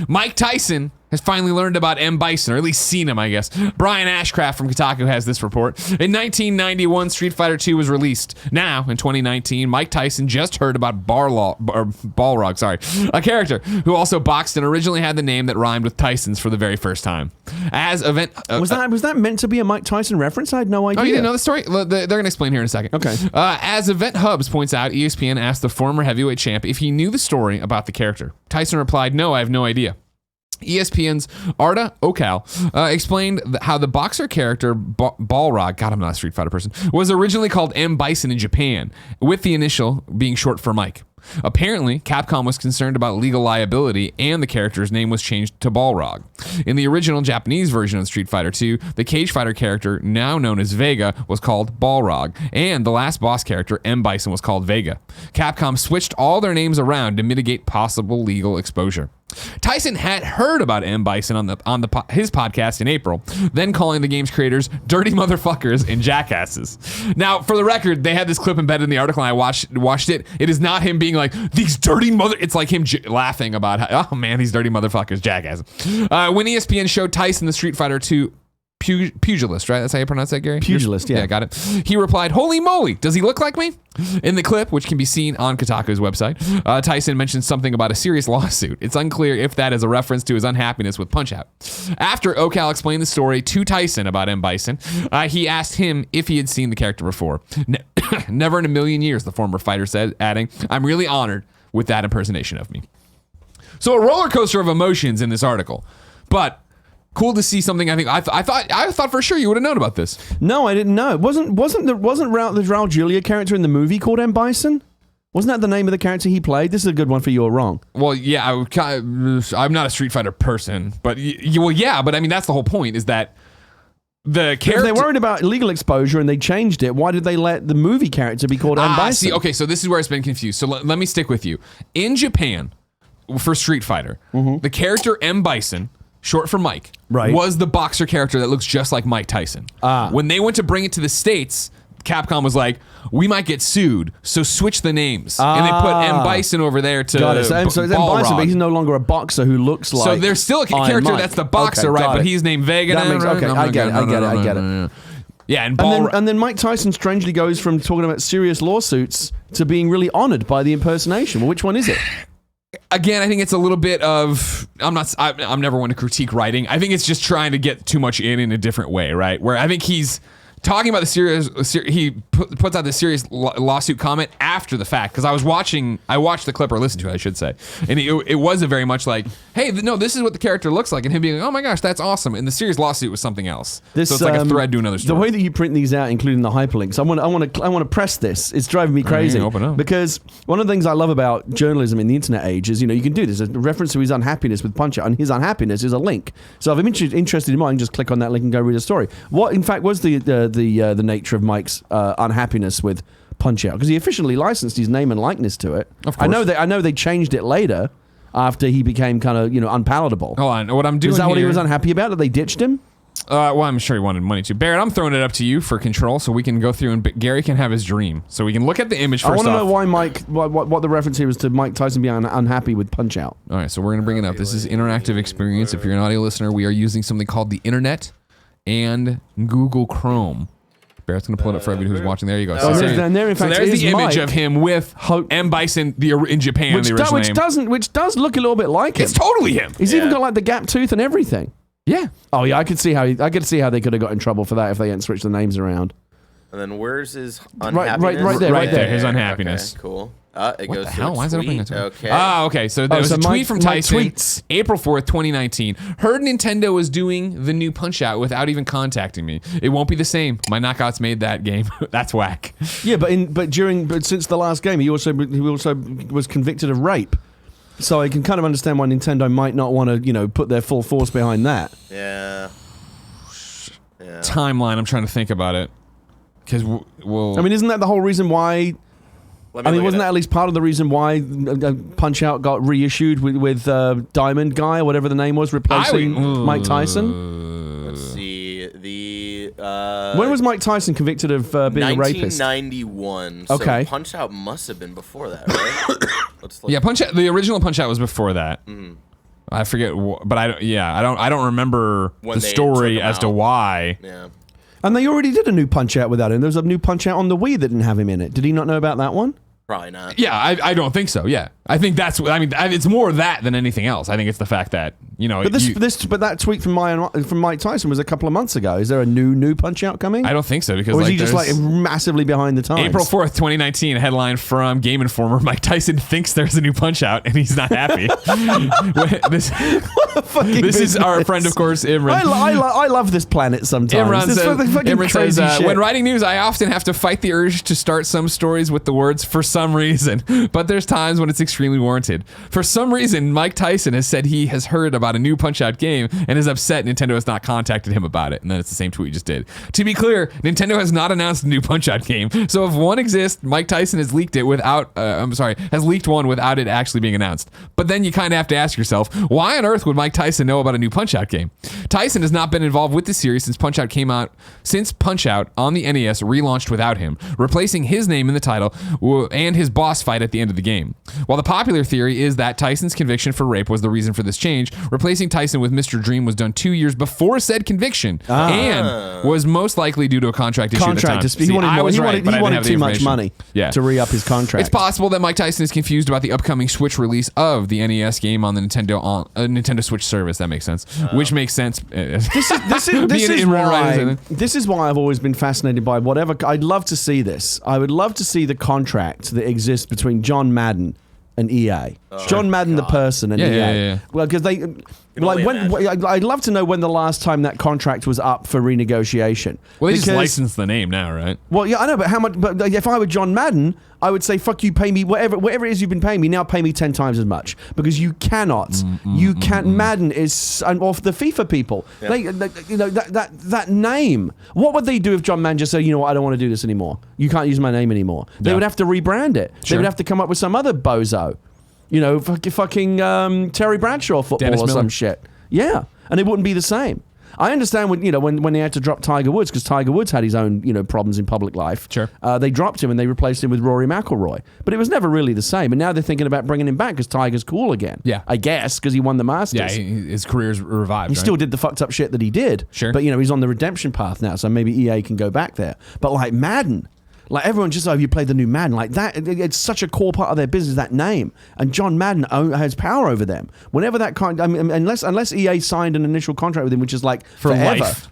Mike Tyson has finally learned about M. Bison, or at least seen him, I guess. Brian Ashcraft from Kotaku has this report. In 1991, Street Fighter II was released. Now, in 2019, Mike Tyson just heard about Balrog, a character who also boxed and originally had the name that rhymed with Tyson's for the very first time. As event was that meant to be a Mike Tyson reference? I had no idea. Oh, you didn't know the story? They're going to explain here in a second. Okay. As Event Hubs points out, ESPN asked the former heavyweight champ if he knew the story about the character. Tyson replied, "No, I have no idea." ESPN's Arda Okal explained how the boxer character Balrog, God, I'm not a Street Fighter person, was originally called M. Bison in Japan, with the initial being short for Mike. Apparently, Capcom was concerned about legal liability, and the character's name was changed to Balrog. In the original Japanese version of Street Fighter II, the cage fighter character, now known as Vega, was called Balrog, and the last boss character, M. Bison, was called Vega. Capcom switched all their names around to mitigate possible legal exposure. Tyson had heard about M. Bison on his podcast in April, then calling the game's creators dirty motherfuckers and jackasses. Now, for the record, they had this clip embedded in the article, and I watched it. It is not him being like, these dirty it's like him laughing about, oh man, these dirty motherfuckers, jackasses. When ESPN showed Tyson the Street Fighter II pugilist, right? That's how you pronounce that, Gary? Pugilist, yeah. Yeah, got it. He replied, "Holy moly, does he look like me?" In the clip, which can be seen on Kotaku's website, Tyson mentioned something about a serious lawsuit. It's unclear if that is a reference to his unhappiness with Punch-Out. After Okal explained the story to Tyson about M. Bison, he asked him if he had seen the character before. Never in a million years, the former fighter said, adding, "I'm really honored with that impersonation of me." So a roller coaster of emotions in this article, but cool to see something. I thought for sure you would have known about this. No, I didn't know. Wasn't the Raul Julia character in the movie called M. Bison? Wasn't that the name of the character he played? This is a good one for you or wrong. Well, yeah, I'm not a Street Fighter person, but but I mean that's the whole point is that the character. If they worried about legal exposure and they changed it, why did they let the movie character be called M. Bison? See, okay, so this is where it's been confused. So let me stick with you. In Japan, for Street Fighter, the character M. Bison, short for Mike, right, was the boxer character that looks just like Mike Tyson. When they went to bring it to the States, Capcom was like, we might get sued, so switch the names. And they put M. Bison over there to Got it. So it's M. Bison, but he's no longer a boxer who looks like. So there's still a character that's the boxer, right? But he's named Vega. That makes, okay, I get it. Yeah, and then Mike Tyson strangely goes from talking about serious lawsuits to being really honored by the impersonation. Well, which one is it? Again, I think it's a little bit of I'm never one to critique writing. I think it's just trying to get too much in a different way, right? Where I think he's talking about the serious, he puts out the serious lawsuit comment after the fact. Because I watched the clip, or listened to it, I should say, and it was a very much like, hey, no, this is what the character looks like, and him being like, oh my gosh, that's awesome. And the serious lawsuit was something else. So it's like a thread to another story. The way that you print these out, including the hyperlinks, I want to press this. It's driving me crazy. Open up. Because one of the things I love about journalism in the internet age is, you can do this. A reference to his unhappiness with Punch-Out, and his unhappiness is a link. So if I'm interested in mine, just click on that link and go read a story. What, in fact, was the nature of Mike's unhappiness with Punch-Out? Because he officially licensed his name and likeness to it. Of course. I know they changed it later after he became kind of unpalatable. Hold on, what I'm doing is that here, what he was unhappy about? That they ditched him? Well, I'm sure he wanted money too. Barrett, I'm throwing it up to you for control, so we can go through and Gary can have his dream, so we can look at the image first. I want to know why what the reference here was to Mike Tyson being unhappy with Punch-Out. All right, so we're gonna bring it up. This is interactive experience. If you're an audio listener, we are using something called the internet and Google Chrome. Barrett's going to pull it up for everybody who's watching. There you go. So there's the image of him with M. Bison in Japan, the original name. Which does look a little bit like him. It's totally him. He's even got like the gap tooth and everything. Yeah. Oh yeah, I could see how they could have got in trouble for that if they hadn't switched the names around. And then where's his unhappiness? Right there. His unhappiness. Okay, cool. It what goes the hell? Why is it opening it? Okay. Okay. So there was a tweet from Tyson, tweets. April 4th, 2019. Heard Nintendo was doing the new Punch-Out without even contacting me. It won't be the same. My knockouts made that game. That's whack. Yeah, but since the last game, he also was convicted of rape. So I can kind of understand why Nintendo might not want to, put their full force behind that. Yeah. Timeline. I'm trying to think about it. Because isn't that the whole reason why? Wasn't that at least part of the reason why Punch-Out got reissued with Diamond Guy or whatever the name was, replacing Mike Tyson? Let's see. When was Mike Tyson convicted of being a rapist? 1991. Okay. So Punch-Out must have been before that, right? Let's look. Yeah, the original Punch-Out was before that. I forget, but I don't remember When the they story took him as to out. why. Yeah. And they already did a new Punch-Out without him. There was a new Punch-Out on the Wii that didn't have him in it. Did he not know about that one? Probably not. Yeah, I don't think so. Yeah, I think that's. I mean, it's more that than anything else. I think it's the fact that But that tweet from Mike Tyson was a couple of months ago. Is there a new Punch-Out coming? I don't think so because Or is he just like massively behind the times? April 4th, 2019, a headline from Game Informer: Mike Tyson thinks there's a new Punch-Out and he's not happy. This is our friend, of course, Imran. I love this planet sometimes. Imran says, shit. when writing news, I often have to fight the urge to start some stories with the words "for some reason," but there's times when it's extremely warranted. For some reason, Mike Tyson has said he has heard about a new Punch-Out game and is upset Nintendo has not contacted him about it. And then it's the same tweet we just did. To be clear, Nintendo has not announced a new Punch-Out game. So if one exists, Mike Tyson has leaked it has leaked one without it actually being announced. But then you kind of have to ask yourself, why on earth would Mike Tyson know about a new Punch-Out game? Tyson has not been involved with the series since Punch-Out came out, since Punch-Out on the NES relaunched without him, replacing his name in the title and his boss fight at the end of the game. While the popular theory is that Tyson's conviction for rape was the reason for this change, replacing Tyson with Mr. Dream was done 2 years before said conviction and was most likely due to a contract issue at the time. He wanted too much money to re-up his contract. It's possible that Mike Tyson is confused about the upcoming Switch release of the NES game on the Nintendo Switch service. That makes sense. Which makes sense. This is why I've always been fascinated by whatever. I'd love to see this. I would love to see the contract that exists between John Madden and EA. John Madden, the person, and EA. Yeah. Well, because they, I'd love to know when the last time that contract was up for renegotiation. Well, they just licensed the name now, right? Well, yeah, I know, but how much? But if I were John Madden, I would say, "Fuck you, pay me whatever it is you've been paying me. Now pay me 10 times as much because you cannot. You can't. Madden is off the FIFA people. Yeah. That name. What would they do if John Madden just said, you know what, I don't want to do this anymore. You can't use my name anymore. They would have to rebrand it. Sure. They would have to come up with some other bozo. Fucking Terry Bradshaw football Dennis or Miller. some shit. Yeah, and it wouldn't be the same. I understand when they had to drop Tiger Woods because Tiger Woods had his own problems in public life. Sure. They dropped him and they replaced him with Rory McIlroy, but it was never really the same. And now they're thinking about bringing him back because Tiger's cool again. Yeah. I guess because he won the Masters. Yeah, his career's revived. He still did the fucked up shit that he did. Sure. But he's on the redemption path now, so maybe EA can go back there. But like Madden. Like everyone just, you played the new Madden. Like that, it's such a core part of their business, that name. And John Madden has power over them. Whenever that unless EA signed an initial contract with him, which is like for forever. life.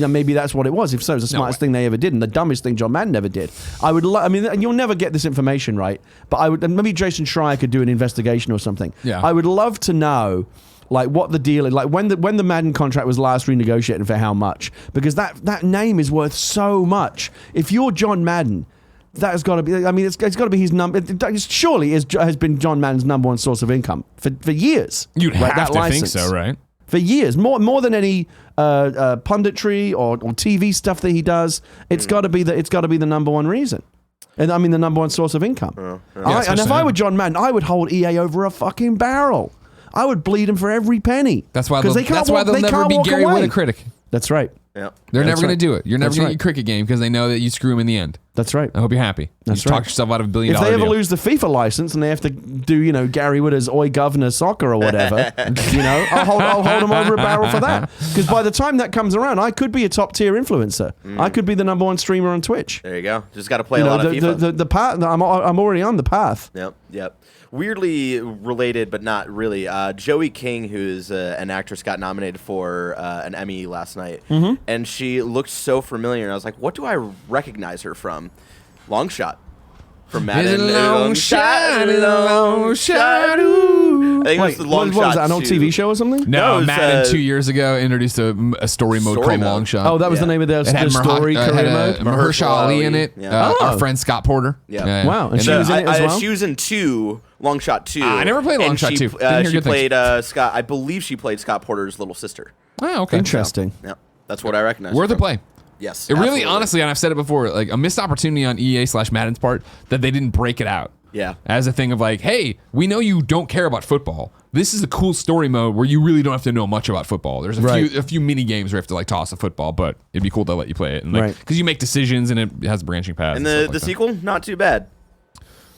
Maybe that's what it was. If so, it's the smartest thing they ever did and the dumbest thing John Madden ever did. You'll never get this information right, but maybe Jason Schreier could do an investigation or something. Yeah. I would love to know like what the deal is, like when the Madden contract was last renegotiated and for how much, because that name is worth so much. If you're John Madden, that has got to be. It's got to be his number. Surely has been John Madden's number one source of income for years. You'd have that to license. think so, right? For years, more than any punditry or TV stuff that he does. It's got to be the number one reason. And the number one source of income. And if I were John Madden, I would hold EA over a fucking barrel. I would bleed him for every penny. That's why they'll never be Gary Whitta critic. That's right. Yeah. They're never going to do it. You're never That's going right. to get a cricket game because they know that you screw them in the end. That's right. I hope you're happy. That's you right. Talk yourself out of $1 billion If they ever deal. lose the FIFA license and they have to do, Gary Whitta's Oi Governor Soccer or whatever, I'll hold them over a barrel for that. Because by the time that comes around, I could be a top tier influencer. I could be the number one streamer on Twitch. There you go. Just got to play a lot of FIFA. The path. I'm already on the path. Yep. Weirdly related, but not really. Joey King, who's an actress, got nominated for an Emmy last night, and she looked so familiar. And I was like, "What do I recognize her from?" Long Shot from Madden. Long shot. I think it was the Long what Shot. was that? An old 2. TV show or something? No, it was, Madden 2 years ago introduced a story mode Story called mode. Long Shot. Oh, that was the name of the story career mode. Mahershala Ali in it. Yeah. Our friend Scott Porter. Yeah. Wow. And she So was in it as well? She was in 2. Long Shot 2. I never played Long and Shot she, 2. Didn't hear she good things. played Scott. I believe she played Scott Porter's little sister. Oh, okay. Interesting. Yeah, that's what I recognize. Worth a play. Yes. It really, absolutely. honestly, and I've said it before, like a missed opportunity on EA/Madden's part that they didn't break it out. Yeah. As a thing of like, hey, we know you don't care about football. This is a cool story mode where you really don't have to know much about football. There's a few mini games where you have to like toss a football, but it'd be cool to let you play it, and because you make decisions and it has branching paths. And stuff the like sequel, not too bad.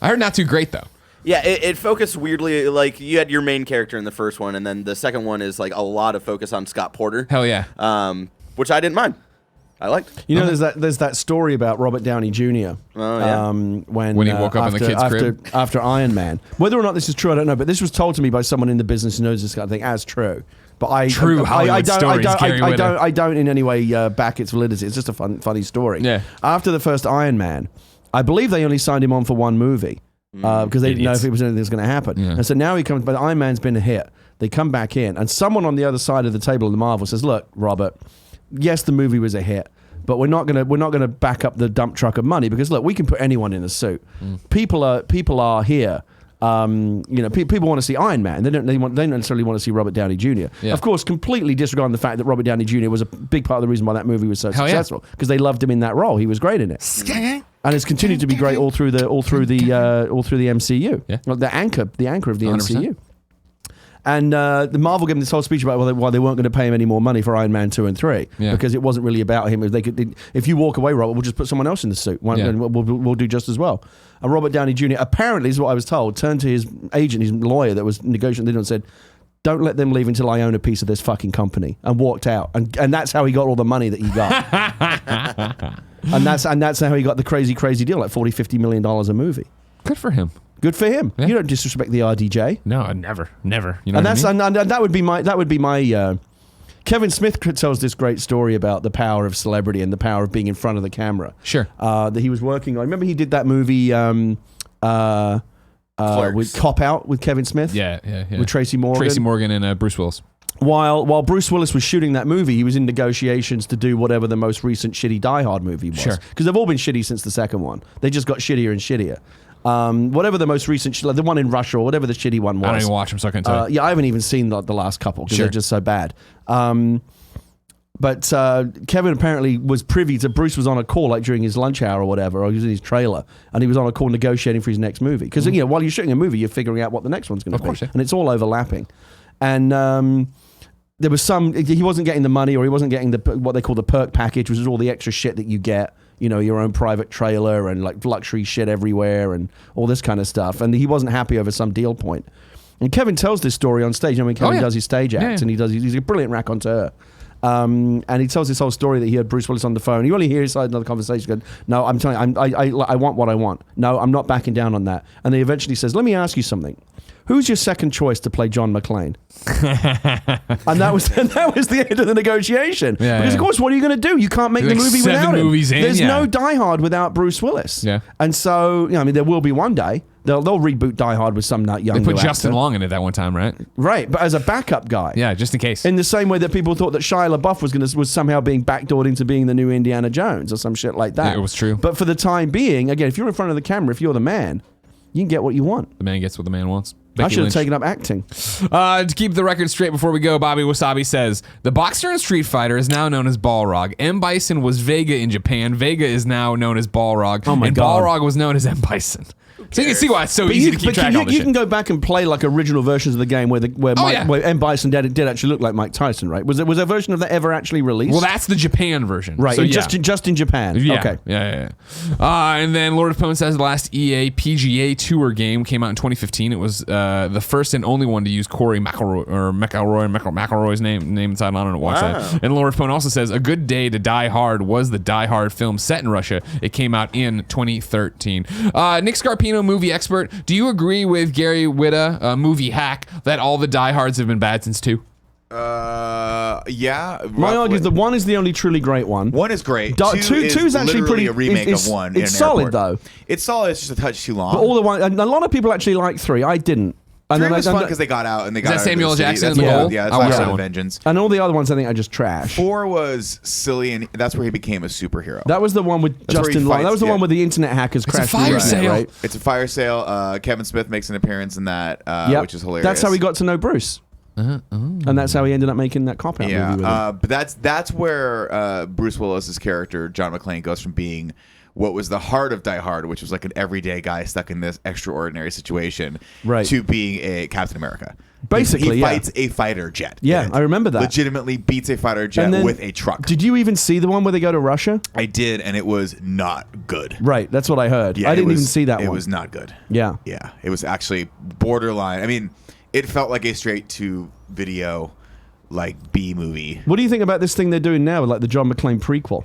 I heard not too great though. Yeah, it focused weirdly. Like, you had your main character in the first one, and then the second one is like a lot of focus on Scott Porter. Hell yeah. Which I didn't mind. I liked. You know, there's that story about Robert Downey Jr. Oh, yeah. When he woke up in the kid's crib. After Iron Man. Whether or not this is true, I don't know. But this was told to me by someone in the business who knows this kind of thing as true. But I don't in any way back its validity. It's just a funny story. Yeah. After the first Iron Man, I believe they only signed him on for one movie because they didn't know if it was anything that was going to happen. Yeah. And so now he comes. But Iron Man's been a hit. They come back in, and someone on the other side of the table in the Marvel says, "Look, Robert. Yes, the movie was a hit, but we're not gonna back up the dump truck of money because look, we can put anyone in a suit. People are here. People want to see Iron Man. They don't necessarily want to see Robert Downey Jr. Yeah. Of course, completely disregarding the fact that Robert Downey Jr. was a big part of the reason why that movie was so successful because they loved him in that role. He was great in it, and it's continued to be great all through the MCU. Yeah. Like the anchor of the 100%. MCU. And the Marvel gave him this whole speech about why they weren't going to pay him any more money for Iron Man 2 and 3 because it wasn't really about him. If you walk away, Robert, we'll just put someone else in the suit and we'll do just as well. And Robert Downey Jr. apparently, is what I was told, turned to his agent, his lawyer that was negotiating, and said, "Don't let them leave until I own a piece of this fucking company," and walked out. And that's how he got all the money that he got. and that's how he got the crazy deal, like $40-50 million a movie. Good for him. Good for him. Yeah. You don't disrespect the RDJ. No, never. You know and that's I mean? and that would be my. Kevin Smith tells this great story about the power of celebrity and the power of being in front of the camera. Sure. That he was working on. Remember he did that movie with Cop Out with Kevin Smith. Yeah. With Tracy Morgan and Bruce Willis. While Bruce Willis was shooting that movie, he was in negotiations to do whatever the most recent shitty Die Hard movie was. Sure. Because they've all been shitty since the second one. They just got shittier and shittier. Whatever the most recent, the one in Russia or whatever the shitty one was. I don't even watch them, so I can't tell you. Yeah, I haven't even seen the last couple because they're just so bad. But Kevin apparently was privy to Bruce was on a call like during his lunch hour or whatever, or he was in his trailer, and he was on a call negotiating for his next movie. Because while you're shooting a movie, you're figuring out what the next one's going to be, and it's all overlapping. And there was he wasn't getting the money, or he wasn't getting what they call the perk package, which is all the extra shit that you get. Your own private trailer and like luxury shit everywhere and all this kind of stuff. And he wasn't happy over some deal point. And Kevin tells this story on stage. Kevin does his stage acts and he's a brilliant raconteur. And he tells this whole story that he had Bruce Willis on the phone. You only hear his side of another conversation. Going, "No, I'm telling you, I want what I want. No, I'm not backing down on that." And he eventually says, "Let me ask you something. Who's your second choice to play John McClane?" and that was the end of the negotiation. Because of course, what are you going to do? You can't make the movie without him. There's no Die Hard without Bruce Willis. Yeah. And so, there will be one day. They'll reboot Die Hard with some young. They put Justin Long in it that one time, right? Right, but as a backup guy. Yeah, just in case. In the same way that people thought that Shia LaBeouf was somehow being backdoored into being the new Indiana Jones or some shit like that. Yeah, it was true. But for the time being, again, if you're in front of the camera, if you're the man, you can get what you want. The man gets what the man wants. I should have taken up acting. To keep the record straight before we go, Bobby Wasabi says, the boxer in Street Fighter is now known as Balrog. M. Bison was Vega in Japan. Vega is now known as Balrog. Oh my God. Balrog was known as M. Bison. So you can see why it's so easy to keep track of. You can go back and play like original versions of the game where M. Bison did actually look like Mike Tyson, right? Was a version of that ever actually released? Well, that's the Japan version. Right, so, just in Japan. Yeah. Okay. Yeah. And then Lord of Pwn says the last EA PGA Tour game came out in 2015. It was the first and only one to use Corey McElroy's name inside. I don't know watch that. And Lord of Pwn also says a good day to Die Hard was the Die Hard film set in Russia. It came out in 2013. Nick Scarpino, movie expert. Do you agree with Gary Whitta, movie hack, that all the Die Hards have been bad since 2? Yeah. My argument is that 1 is the only truly great one. 1 is great. 2 is actually pretty a remake of 1. It's solid though. It's solid. It's just a touch too long. But a lot of people actually like 3. I didn't. And 3 was fun because they got out and they got. Is that Samuel Jackson? Yeah, that's why Vengeance. And all the other ones I think are just trash. 4 was silly, and that's where he became a superhero. That was the one with Justin Long. That was the one with the internet hackers crashing. It's a fire sale, right? It's a fire sale. Kevin Smith makes an appearance in that, which is hilarious. That's how he got to know Bruce. And that's how he ended up making that Cop Out movie with him. But that's where Bruce Willis's character John McClane goes from being what was the heart of Die Hard, which was like an everyday guy stuck in this extraordinary situation, Right. to being a Captain America. Basically, he yeah. fights a fighter jet. Yeah, in it. I remember that. Legitimately beats a fighter jet And then- with a truck. Did you even see the one where they go to Russia? I did, and it was not good. Right, that's what I heard. Yeah, I didn't it was- even see that one. It was not good. Yeah. Yeah, it was actually borderline. I mean, it felt like a straight-to-video, like, B movie. What do you think about this thing they're doing now, like the John McClane prequel?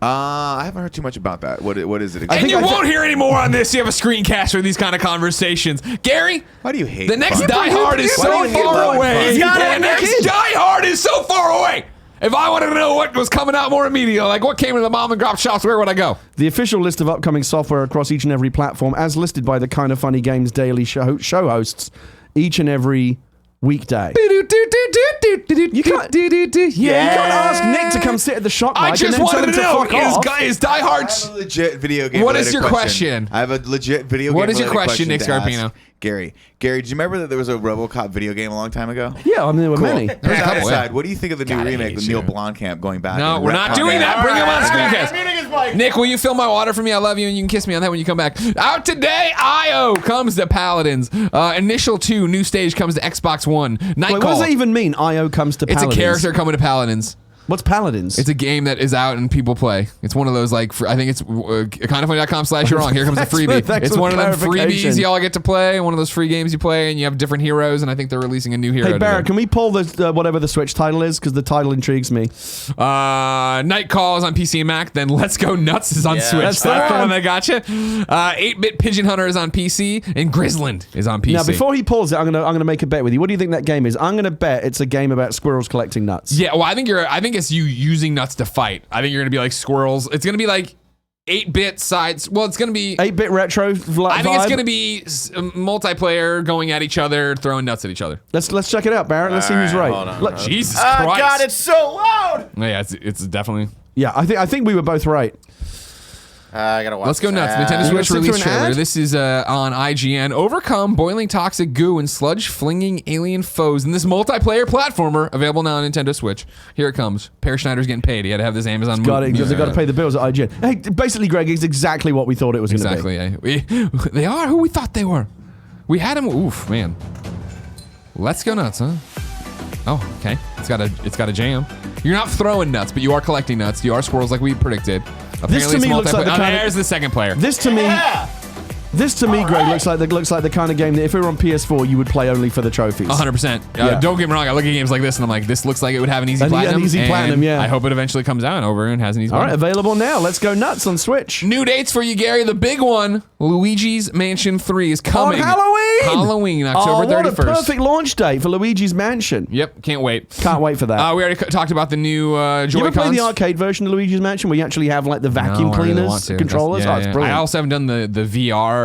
I haven't heard too much about that. What is it And exactly? you won't hear any more on this. You have a screencast for these kind of conversations. Gary, Why do you hate the next fun? Die Hard is Why so do you hate far fun? away. You got it, The next Die Hard is so far away. If I wanted to know what was coming out more immediately, like what came to the mom and pop shops, where would I go? The official list of upcoming software across each and every platform, as listed by the Kind of Funny Games Daily show hosts, each and every weekday. You can't ask Nick to come sit at the shop mic I and just then tell wanted him to to know, fuck off. is Die Hard... I have a legit video game. What is related your question? I have a legit video game. What is your related question, Nick to ask Scarpino? Gary, do you remember that there was a RoboCop video game a long time ago? Yeah, I mean, there were many. There's Yeah, a couple, aside, yeah. what do you think of the new God, I remake hate with you. Neil Blomkamp going back? No, and we're not retconning doing it? that. Bring him on Muting his screencast. mic. Nick, will you fill my water for me? I love you, and you can kiss me on that when you come back. Out today, IO comes to Paladins. Initial 2, new stage comes to Xbox One. Night Wait, what Call. does that even mean? IO comes to It's Paladins. a character coming to Paladins. What's Paladins? It's a game that is out and people play. It's one of those like I think it's kindoffunny.com/you're wrong. Here comes a freebie. Thanks It's for one of them clarification. freebies y'all get to play. One of those free games you play, and you have different heroes. And I think they're releasing a new hero. Hey, Barrett, today. can we pull the whatever the Switch title is? Because the title intrigues me. Night Call is on PC and Mac. Then Let's Go Nuts is on Yeah. Switch. That's That's the the one one. that got you. 8-Bit Pigeon Hunter is on PC, and Grizzland is on PC. Now, before he pulls it, I'm gonna make a bet with you. What do you think that game is? I'm gonna bet it's a game about squirrels collecting nuts. Yeah, well, I think it's you using nuts to fight. I think you're gonna be like squirrels. It's gonna be like 8-bit sides. Well, it's gonna be. 8-bit retro vibe. I think it's gonna be multiplayer going at each other, throwing nuts at each other. Let's check it out, Barrett. Let's see who's right. hold on. Look- Jesus Oh Christ! God, it's so loud. Yeah, it's definitely. yeah, I think we were both right. I gotta watch. Let's go this nuts. ad. Nintendo You Switch gonna sit release through an trailer. ad? This is on IGN. Overcome boiling toxic goo and sludge flinging alien foes in this multiplayer platformer available now on Nintendo Switch. Here it comes. Per Schneider's getting paid. He had to have this Amazon. Got it. movie. They got to pay the bills at IGN. Hey, basically, Greg, it's exactly what we thought it was going to be. Exactly. Yeah. They are who we thought they were. We had them. Oof, man. Let's go nuts, huh? Oh, okay. It's got a jam. You're not throwing nuts, but you are collecting nuts. You are squirrels like we predicted. Apparently to it's me looks like the multiplayer. kind of- There's the second player. This to me, Greg, looks like the kind of game that if it were on PS4, you would play only for the trophies. 100%. Yeah. Don't get me wrong. I look at games like this and I'm like, this looks like it would have an easy An platinum. easy and platinum, yeah. I hope it eventually comes out over and has an easy All right, platinum. available now. Let's go nuts on Switch. New dates for you, Gary. The big one, Luigi's Mansion 3 is coming. On Halloween! October 31st. What a perfect launch date for Luigi's Mansion. Yep, can't wait. Can't wait for that. We already talked about the new Joy-Cons. you ever play the arcade version of Luigi's Mansion where you actually have like the vacuum No, I really cleaners want to. controllers? That's- It's yeah. brilliant. I also haven't done the VR.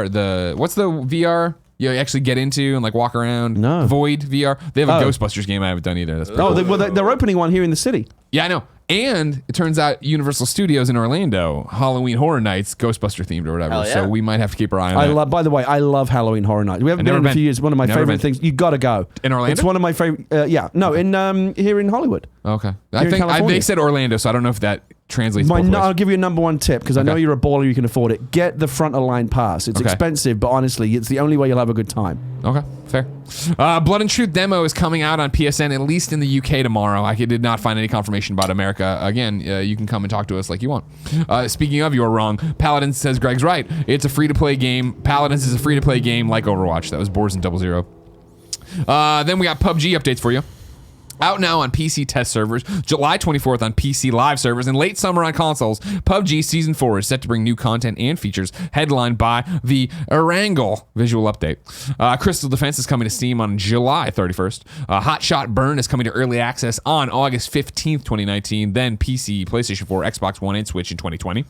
What's the VR? You actually get into and like walk around. No. Void VR. They have a Oh. Ghostbusters game I haven't done either. That's pretty Oh, cool. they're opening one here in the city. Yeah, I know. And it turns out Universal Studios in Orlando, Halloween Horror Nights, Ghostbuster themed or whatever. Hell yeah. So we might have to keep our eye on that. By the way, I love Halloween Horror Nights. We haven't I've been never in a been. few years. One of my Never favorite been. things. You got to go. In Orlando? It's one of my favorite. Yeah, no, in here in Hollywood. Okay. in I think California. they said Orlando, so I don't know if that translates both I'll ways. give you a number one tip because I know Okay. you're a baller. You can afford it. Get the front of line pass. It's Okay. expensive, but honestly, it's the only way you'll have a good time. Okay, fair. Blood and Truth demo is coming out on PSN, at least in the UK tomorrow. I did not find any confirmation about America. Again, you can come and talk to us like you want. Speaking of, you're wrong. Paladins says Greg's right. It's a free-to-play game. Paladins is a free-to-play game like Overwatch. That was Boars and 00. Then we got PUBG updates for you. Out now on PC test servers, July 24th on PC live servers, and late summer on consoles. PUBG Season 4 is set to bring new content and features, headlined by the Erangel visual update. Crystal Defense is coming to Steam on July 31st. Hot Shot Burn is coming to Early Access on August 15th, 2019. Then PC, PlayStation 4, Xbox One, and Switch in 2020.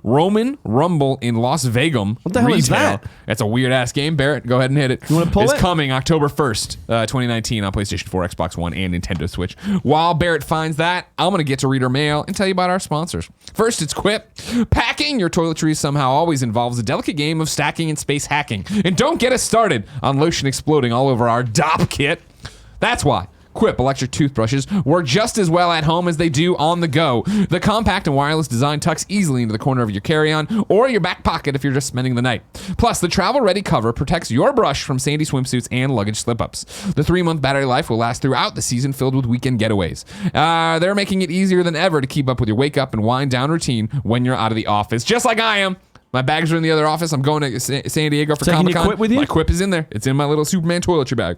Roman Rumble in Las Vegas. What the hell is that? That's a weird-ass game. Barrett, go ahead and hit it. You wanna pull It's it? coming October 1st, 2019 on PlayStation 4, Xbox One, and Nintendo Switch. While Barrett finds that, I'm going to get to read our mail and tell you about our sponsors. First, it's Quip. Packing your toiletries somehow always involves a delicate game of stacking and space hacking. And don't get us started on lotion exploding all over our DOP kit. That's why Quip electric toothbrushes work just as well at home as they do on the go. The compact and wireless design tucks easily into the corner of your carry-on or your back pocket if you're just spending the night. Plus, the travel-ready cover protects your brush from sandy swimsuits and luggage slip-ups. The 3-month battery life will last throughout the season filled with weekend getaways. They're making it easier than ever to keep up with your wake-up and wind-down routine when you're out of the office, just like I am. My bags are in the other office. I'm going to San Diego for Taking Comic-Con. your Quip with you? My Quip is in there. It's in my little Superman toiletry bag.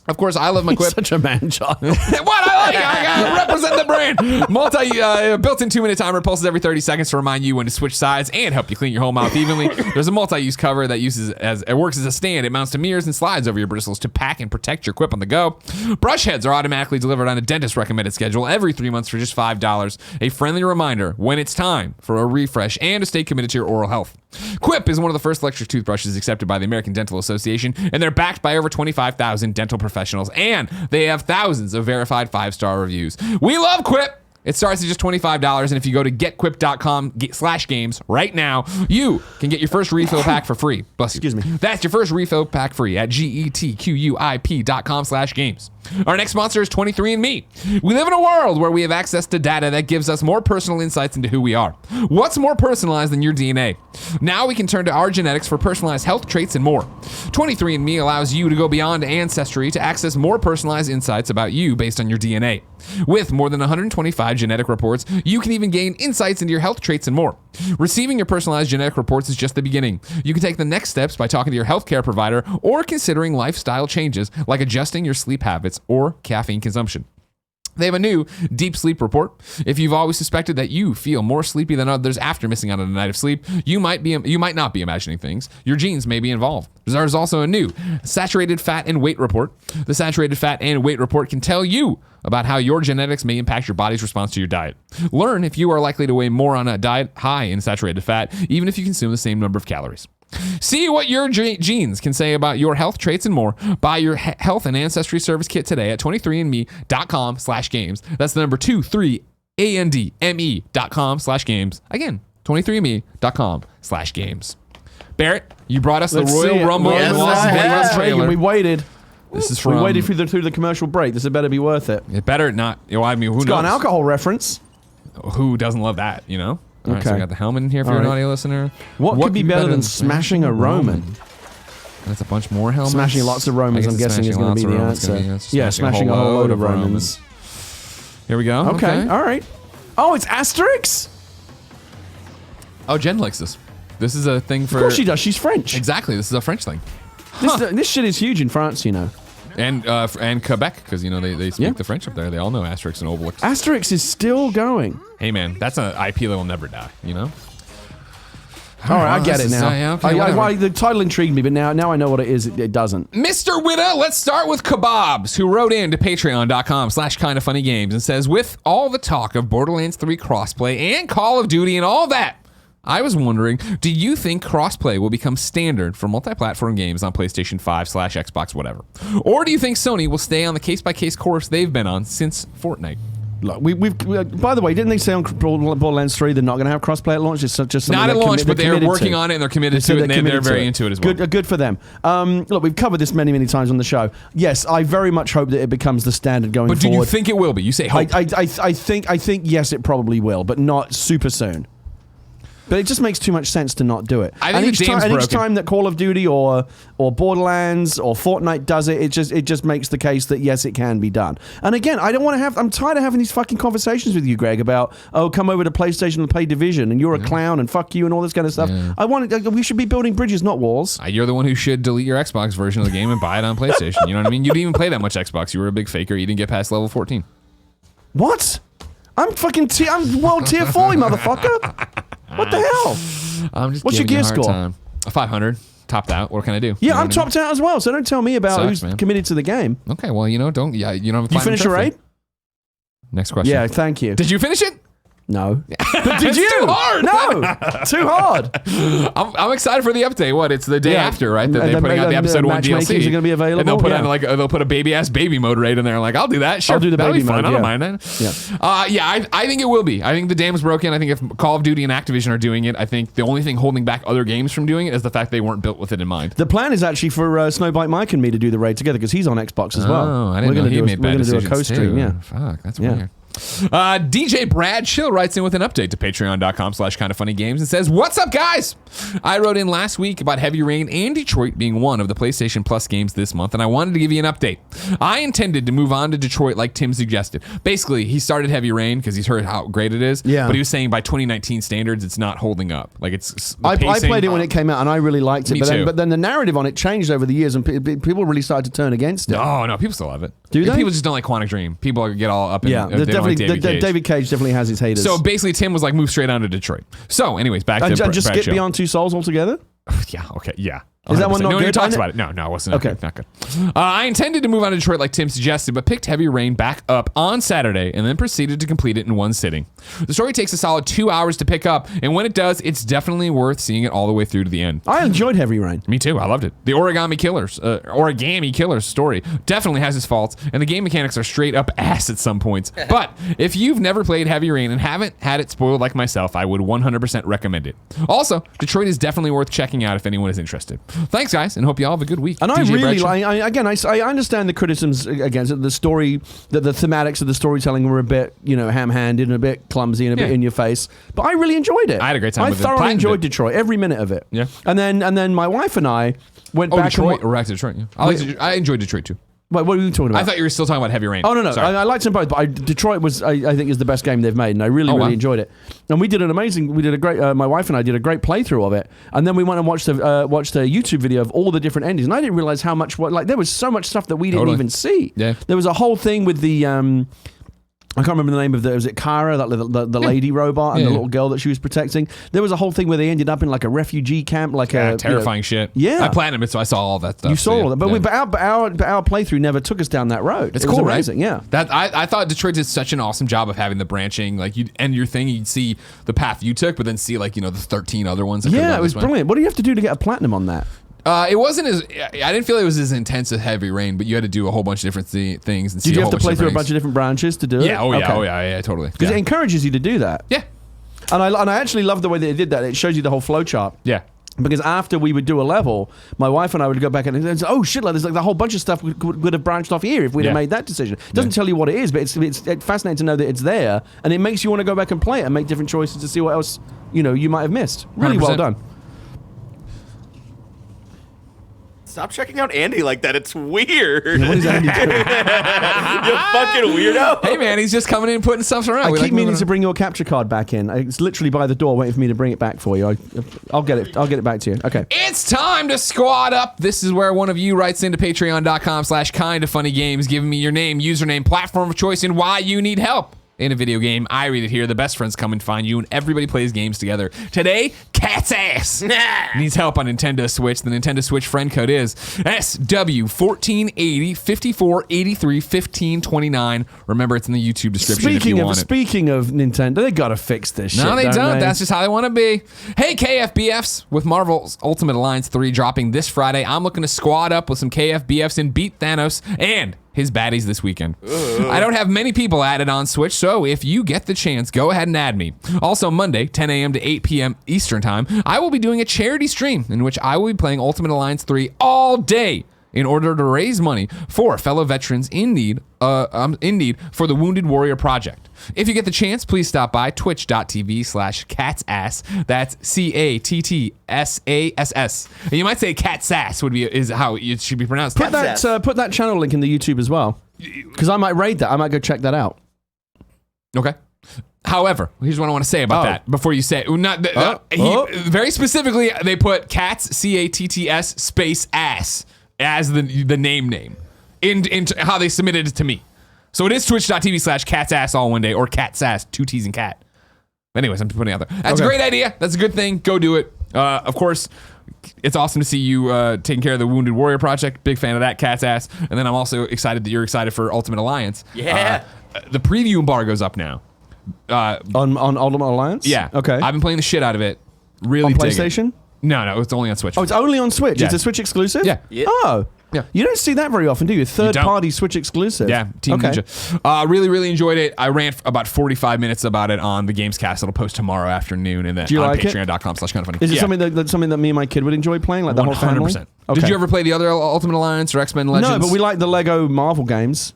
Of course, I love my Quip. Such a man child. What? I gotta represent the brand. Built-in 2-minute timer pulses every 30 seconds to remind you when to switch sides and help you clean your whole mouth evenly. There's a multi-use cover that works as a stand. It mounts to mirrors and slides over your bristles to pack and protect your Quip on the go. Brush heads are automatically delivered on a dentist-recommended schedule every 3 months for just $5. A friendly reminder when it's time for a refresh and to stay committed to your oral health. Quip is one of the first electric toothbrushes accepted by the American Dental Association, and they're backed by over 25,000 dental professionals, and they have thousands of verified 5-star reviews. We love Quip. It starts at just $25, and if you go to getquip.com/games right now, you can get your first refill pack for free. Bless you. Excuse me. That's your first refill pack free at getquip.com/games. Our next sponsor is 23andMe. We live in a world where we have access to data that gives us more personal insights into who we are. What's more personalized than your DNA? Now we can turn to our genetics for personalized health traits and more. 23andMe allows you to go beyond ancestry to access more personalized insights about you based on your DNA. With more than 125 genetic reports, you can even gain insights into your health traits and more. Receiving your personalized genetic reports is just the beginning. You can take the next steps by talking to your healthcare provider or considering lifestyle changes like adjusting your sleep habits or caffeine consumption. They have a new deep sleep report. If you've always suspected that you feel more sleepy than others after missing out on a night of sleep, you might not be imagining things. Your genes may be involved. There's also a new saturated fat and weight report. The saturated fat and weight report can tell you about how your genetics may impact your body's response to your diet. Learn if you are likely to weigh more on a diet high in saturated fat, even if you consume the same number of calories. See what your genes can say about your health traits and more. Buy your health and ancestry service kit today at 23andme.com/games. That's the number 23andme.com/games. Again, 23andme.com/games. Barrett, you brought us the Royal Rumble in Las Vegas trailer. We waited. This is from. We waited through the commercial break. This had better be worth it. It better not. Well, I mean, who knows? It's got an alcohol reference. Who doesn't love that, you know? All right, Okay. so we got the helmet in here for an audio listener. What could be better than smashing a Roman? That's a bunch more helmets. Smashing lots of Romans, I'm guessing, is going to be the answer. Yeah, smashing a whole load of Romans. Here we go. Okay, all right. Oh, it's Asterix? Oh, Jen likes this. This is a thing for... Of course she does. She's French. Exactly. This is a French thing. This shit is huge in France, you know. And Quebec, because, you know, they speak the French up there. They all know Asterix and Obelix. Asterix is still going. Hey, man, that's an IP that will never die, you know? All right, I get it now. Okay, the title intrigued me, but now I know what it is. It doesn't. Mr. Whitta, let's start with Kbabz, who wrote in to patreon.com/kindafunnygames and says, with all the talk of Borderlands 3 crossplay and Call of Duty and all that, I was wondering, do you think crossplay will become standard for multi-platform games on PlayStation 5/Xbox, whatever? Or do you think Sony will stay on the case-by-case course they've been on since Fortnite? Look, by the way, didn't they say on Borderlands 3 they're not going to have crossplay at launch? It's just not at launch, but they're working on it and they're committed to it, and they're very into it as well. Good for them. Look, we've covered this many times on the show. Yes, I very much hope that it becomes the standard going forward. But do you think it will be? You say hope. I think yes, it probably will, but not super soon. But it just makes too much sense to not do it. I think each time that Call of Duty or Borderlands or Fortnite does it, it just makes the case that yes, it can be done. And again, I'm tired of having these fucking conversations with you, Greg, about come over to PlayStation and play Division, and you're a clown, and fuck you, and all this kind of stuff. Yeah. We should be building bridges, not walls. You're the one who should delete your Xbox version of the game and buy it on PlayStation. You know what I mean? You didn't even play that much Xbox. You were a big faker. You didn't get past level 14. What? I'm world tier 40, motherfucker. What the hell? What's your gear score? Time. 500. Topped out. What can I do? Yeah, I'm topped out as well. So don't tell me about who's committed to the game. Okay, well, you don't have a You finish your raid? Next question. Yeah, thank you. Did you finish it? No. But did you? Too hard. No. Too hard. I'm excited for the update. What? It's the day after, right? That they're putting out the episode 1 DLC. Are going to be available. And they'll put they'll put a baby mode raid in there. Like, I'll do that. Sure, I'll do the that'll baby be fun. mode, I don't yeah. mind that. Yeah. I think it will be. I think the dam is broken. I think if Call of Duty and Activision are doing it, I think the only thing holding back other games from doing it is the fact they weren't built with it in mind. The plan is actually for Snowbite Mike and me to do the raid together because he's on Xbox as well. Oh, I didn't know he made bad decisions We're going to do a co-stream. Yeah. Fuck, that's weird. DJ Brad Chill writes in with an update to patreon.com/kindoffunnygames and says, "What's up, guys? I wrote in last week about Heavy Rain and Detroit being one of the PlayStation Plus games this month, and I wanted to give you an update. I intended to move on to Detroit like Tim suggested. Basically, he started Heavy Rain because he's heard how great it is, but he was saying by 2019 standards, it's not holding up. Like it's I played it when it came out, and I really liked it. Me But too. then the narrative on it changed over the years, and people really started to turn against it. Oh, no, people still love it. Do they? People just don't like Quantic Dream. People get all up in Yeah, they don't like David Cage definitely has his haters. So basically, Tim was like, move straight on to Detroit. So, anyways, back to and just Brad skip Chill. Beyond Two Souls altogether. Yeah, okay, yeah. Is that one not no one good? talks about it. No, it wasn't. Okay. Not good. I intended to move on to Detroit like Tim suggested, but picked Heavy Rain back up on Saturday and then proceeded to complete it in one sitting. The story takes a solid 2 hours to pick up, and when it does, it's definitely worth seeing it all the way through to the end. I enjoyed Heavy Rain. Me too. I loved it. The Origami Killers story definitely has its faults, and the game mechanics are straight up ass at some points. But if you've never played Heavy Rain and haven't had it spoiled like myself, I would 100% recommend it. Also, Detroit is definitely worth checking out if anyone is interested. Thanks, guys, and hope you all have a good week. And I DJ really Bradshaw. I understand the criticisms against it. The story, the thematics of the storytelling were a bit, ham-handed and a bit clumsy and a bit in your face. But I really enjoyed it. I had a great time with it. I thoroughly Plat enjoyed did. Detroit, every minute of it. Yeah. And then my wife and I went back. Detroit. Or back to Detroit. Yeah. I enjoyed Detroit too. What were you talking about? I thought you were still talking about Heavy Rain. Oh, no. Sorry. I liked them both, but Detroit was, I think, is the best game they've made, and I really enjoyed it. And we did a great, my wife and I did a great playthrough of it, and then we went and watched a YouTube video of all the different endings, and I didn't realize how much, there was so much stuff that we didn't even see. Yeah. There was a whole thing with the, I can't remember the name of was it Kara, the lady robot, and the little girl that she was protecting. There was a whole thing where they ended up in like a refugee camp, like terrifying shit. Yeah. I platinumed it, so I saw all that stuff. You saw all that, but our playthrough never took us down that road. It's it was cool, amazing, right? Yeah. I thought Detroit did such an awesome job of having the branching. Like you'd end your thing, you'd see the path you took, but then see the 13 other ones. That Yeah, it was brilliant. What do you have to do to get a platinum on that? It wasn't as I didn't feel it was as intense as Heavy Rain, but you had to do a whole bunch of different things. And Did you have to play through a bunch of different branches to do it? Yeah, yeah, totally. Because it encourages you to do that. Yeah. And I actually love the way that it did that. It shows you the whole flow chart. Yeah. Because after we would do a level, my wife and I would go back and say, oh shit, there's like a whole bunch of stuff we could have branched off here if we'd have made that decision. It doesn't tell you what it is, but it's fascinating to know that it's there, and it makes you want to go back and play it and make different choices to see what else you might have missed. Really 100%. well done. Stop checking out Andy like that. It's weird. What is Andy doing? You fucking weirdo. Hey man, he's just coming in and putting stuff around. I keep meaning to bring your capture card back in. It's literally by the door waiting for me to bring it back for you. I'll get it. I'll get it back to you. Okay. It's time to squad up. This is where one of you writes into patreon.com/kindoffunnygames, giving me your name, username, platform of choice, and why you need help in a video game. I read it here. The best friends come and find you, and everybody plays games together. Today, Cat's Ass needs help on Nintendo Switch. The Nintendo Switch friend code is SW148054831529. Remember, it's in the YouTube description if you want it. Speaking of Nintendo, they gotta fix this shit. No, they don't. They? That's just how they want to be. Hey, KFBFs, with Marvel's Ultimate Alliance 3 dropping this Friday, I'm looking to squad up with some KFBFs and beat Thanos and his baddies this weekend. I don't have many people added on Switch, so if you get the chance, go ahead and add me. Also, Monday, 10 a.m. to 8 p.m. Eastern Time, I will be doing a charity stream in which I will be playing Ultimate Alliance 3 all day in order to raise money for fellow veterans in need for the Wounded Warrior Project. If you get the chance, please stop by twitch.tv/catsass. That's CATTSASS. And you might say catsass is how it should be pronounced. Put that channel link in the YouTube as well, because I might raid that. I might go check that out. Okay. However, here's what I want to say about that before you say it. Very specifically, they put cats, CATTS space ass as the name into how they submitted it to me. So it is twitch.tv/catsass all one day, or catsass, 2 T's and cat. Anyways, I'm putting it out there. That's a great idea. That's a good thing. Go do it. Of course, it's awesome to see you taking care of the Wounded Warrior Project. Big fan of that, cat's ass. And then I'm also excited that you're excited for Ultimate Alliance. Yeah. The preview embargo's up now. On Ultimate Alliance? Yeah. Okay. I've been playing the shit out of it. Really on dig it. PlayStation? No, it's only on Switch. Oh, it's only on Switch. Yeah. It's a Switch exclusive? Yeah. Oh. Yeah. You don't see that very often, do you? Third-party Switch exclusive. Yeah, Team Ninja. Really, really enjoyed it. I ran about 45 minutes about it on the Gamescast. It'll post tomorrow afternoon, and then Do you on like it? patreon.com/kindoffunny. Is it something that me and my kid would enjoy playing, like the whole family? 100%. Okay. Did you ever play the other Ultimate Alliance or X-Men Legends? No, but we like the Lego Marvel games.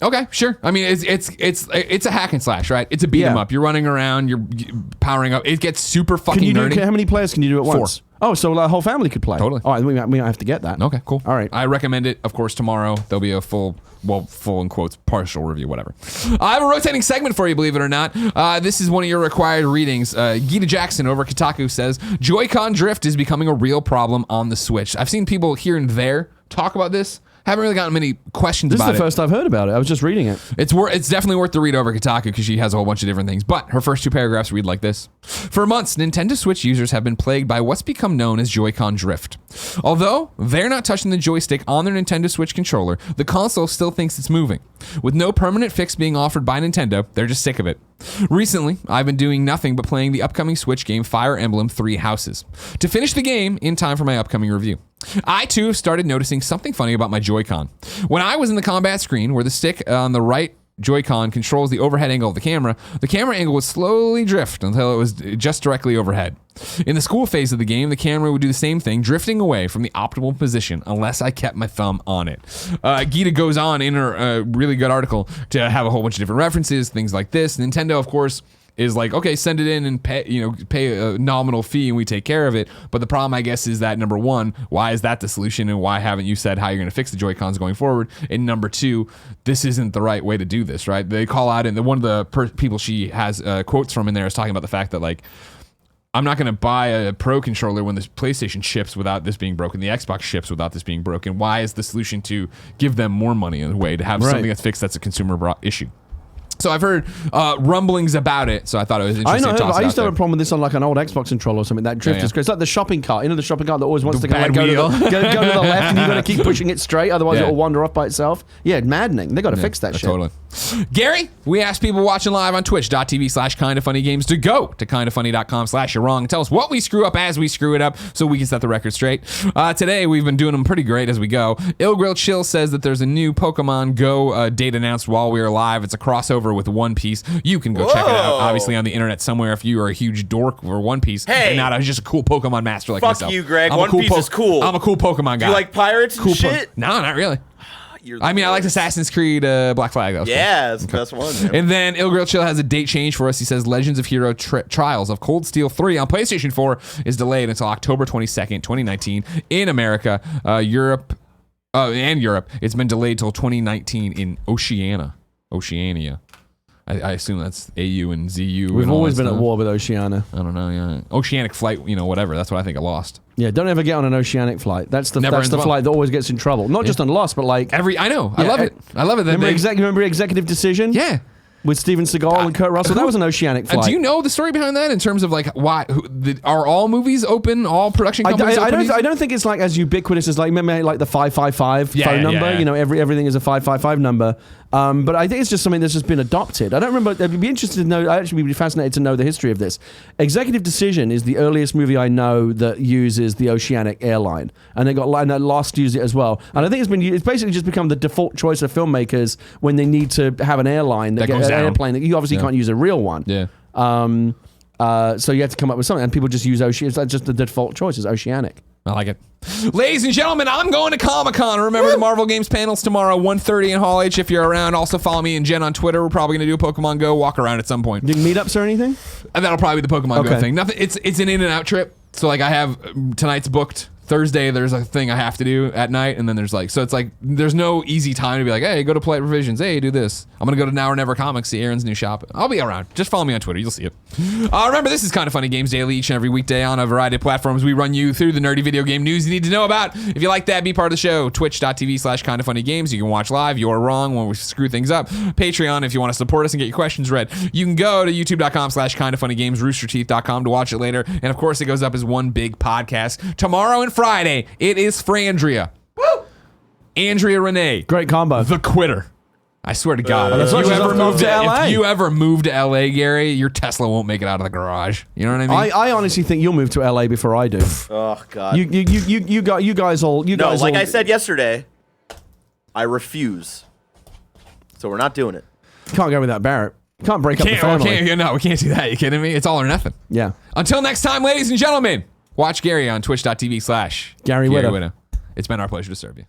Okay, sure. I mean, it's a hack and slash, right? It's a beat 'em up. You're running around, you're powering up. It gets super fucking nerdy. How many players can you do at 4. once? Oh, so the whole family could play. Totally. All right, we might have to get that. Okay, cool. All right. I recommend it. Of course, tomorrow there'll be a full in quotes, partial review, whatever. I have a rotating segment for you, believe it or not. This is one of your required readings. Gita Jackson over at Kotaku says, Joy-Con drift is becoming a real problem on the Switch. I've seen people here and there talk about this. Haven't really gotten many questions about it. This is the first I've heard about it. I was just reading it. It's definitely worth the read over Kotaku because she has a whole bunch of different things. But her first 2 paragraphs read like this. For months, Nintendo Switch users have been plagued by what's become known as Joy-Con drift. Although they're not touching the joystick on their Nintendo Switch controller, the console still thinks it's moving. With no permanent fix being offered by Nintendo, they're just sick of it. Recently, I've been doing nothing but playing the upcoming Switch game Fire Emblem 3 Houses to finish the game in time for my upcoming review. I too have started noticing something funny about my Joy-Con. When I was in the combat screen where the stick on the right Joy-Con controls the overhead angle of the camera angle would slowly drift until it was just directly overhead. In the school phase of the game, the camera would do the same thing, drifting away from the optimal position unless I kept my thumb on it. Gita goes on in her really good article to have a whole bunch of different references, things like this. Nintendo, of course, is like, okay, send it in and pay a nominal fee and we take care of it. But the problem, I guess, is that number 1, why is that the solution and why haven't you said how you're going to fix the Joy-Cons going forward? And number 2, this isn't the right way to do this, right? They call out, and one of the people she has quotes from in there is talking about the fact that, like, I'm not going to buy a Pro controller when the PlayStation ships without this being broken. The Xbox ships without this being broken. Why is the solution to give them more money in a way to have something that's fixed that's a consumer issue? So I've heard rumblings about it, so I thought it was interesting. I used to have a problem with this on like an old Xbox controller or something. That drift is great. It's like the shopping cart. You know the shopping cart that always wants to go to the left, and you've got to keep pushing it straight, otherwise it'll wander off by itself. Yeah, maddening. They got to fix that shit. Totally. Gary, we asked people watching live on twitch.tv/kindoffunnygames to go to kindoffunny.com/you're wrong and tell us what we screw up as we screw it up so we can set the record straight. Today, we've been doing them pretty great as we go. Illgrill Chill says that there's a new Pokemon Go date announced while we are live. It's a crossover with One Piece. You can go check it out, obviously, on the internet somewhere if you are a huge dork for One Piece. Hey! And not just a cool Pokemon master like myself. Fuck you, Greg. One Piece is cool. I'm a cool Pokemon guy. You like pirates and shit? No, not really. I mean, I liked Assassin's Creed Black Flag. That was cool. It's the best one. Man. And then Illgrill Chill has a date change for us. He says Legends of Hero Trials of Cold Steel 3 on PlayStation 4 is delayed until October 22nd, 2019 in America, Europe. It's been delayed till 2019 in Oceania. I assume that's AU and ZU. We've always been at war with Oceania. I don't know. Yeah, Oceanic flight. Whatever. That's what I think I lost. Yeah, don't ever get on an oceanic flight. That's the flight that always gets in trouble. Not just on Lost, but like I know. I love it. I love it. Remember Executive Decision? Yeah. With Steven Seagal and Kurt Russell. That was an oceanic flight. Do you know the story behind that in terms of like why are all movies open? All production companies open? I don't think it's like as ubiquitous as like remember like the 555 phone number. Yeah. Everything is a 555 number. But I think it's just something that's just been adopted. I don't remember. I'd be interested to know. I'd actually be fascinated to know the history of this. Executive Decision is the earliest movie I know that uses the Oceanic airline, and they got Lost used it as well. And I think it's basically just become the default choice of filmmakers when they need to have an airline that goes down. An airplane that you obviously can't use a real one. Yeah. So you have to come up with something, and people just use Oceanic. It's like just the default choice is Oceanic. I like it. Ladies and gentlemen, I'm going to Comic-Con. Remember the Marvel Games panels tomorrow, 1:30 in Hall H if you're around. Also follow me and Jen on Twitter. We're probably going to do a Pokemon Go walk around at some point. Do meetups or anything? And that'll probably be the Pokemon Go thing. Nothing. It's an in and out trip. So like I have tonight's booked. Thursday, there's a thing I have to do at night, and then there's there's no easy time to be like, hey, go to Polite Revisions, hey, do this. I'm gonna go to Now or Never Comics, see Aaron's new shop. I'll be around. Just follow me on Twitter, you'll see it. Remember, this is Kind of Funny Games Daily, each and every weekday on a variety of platforms. We run you through the nerdy video game news you need to know about. If you like that, be part of the show. Twitch.tv/kindoffunnygames. You can watch live. You're wrong when we screw things up. Patreon, if you want to support us and get your questions read. You can go to youtube.com/kindoffunnygames, roosterteeth.com to watch it later. And of course, it goes up as one big podcast. Tomorrow and Friday, it is Frandria. Woo! Andrea Renee. Great combo. The Quitter. I swear to God, As much as I've moved to LA. if you ever move to LA, Gary, your Tesla won't make it out of the garage. You know what I mean? I honestly think you'll move to LA before I do. Oh God. You guys all. Like I said yesterday, I refuse. So we're not doing it. Can't go without Barrett. Can't break up the family. No, we can't do that. You kidding me? It's all or nothing. Yeah. Until next time, ladies and gentlemen, watch Gary on twitch.tv/Gary Whitta. Whitta. It's been our pleasure to serve you.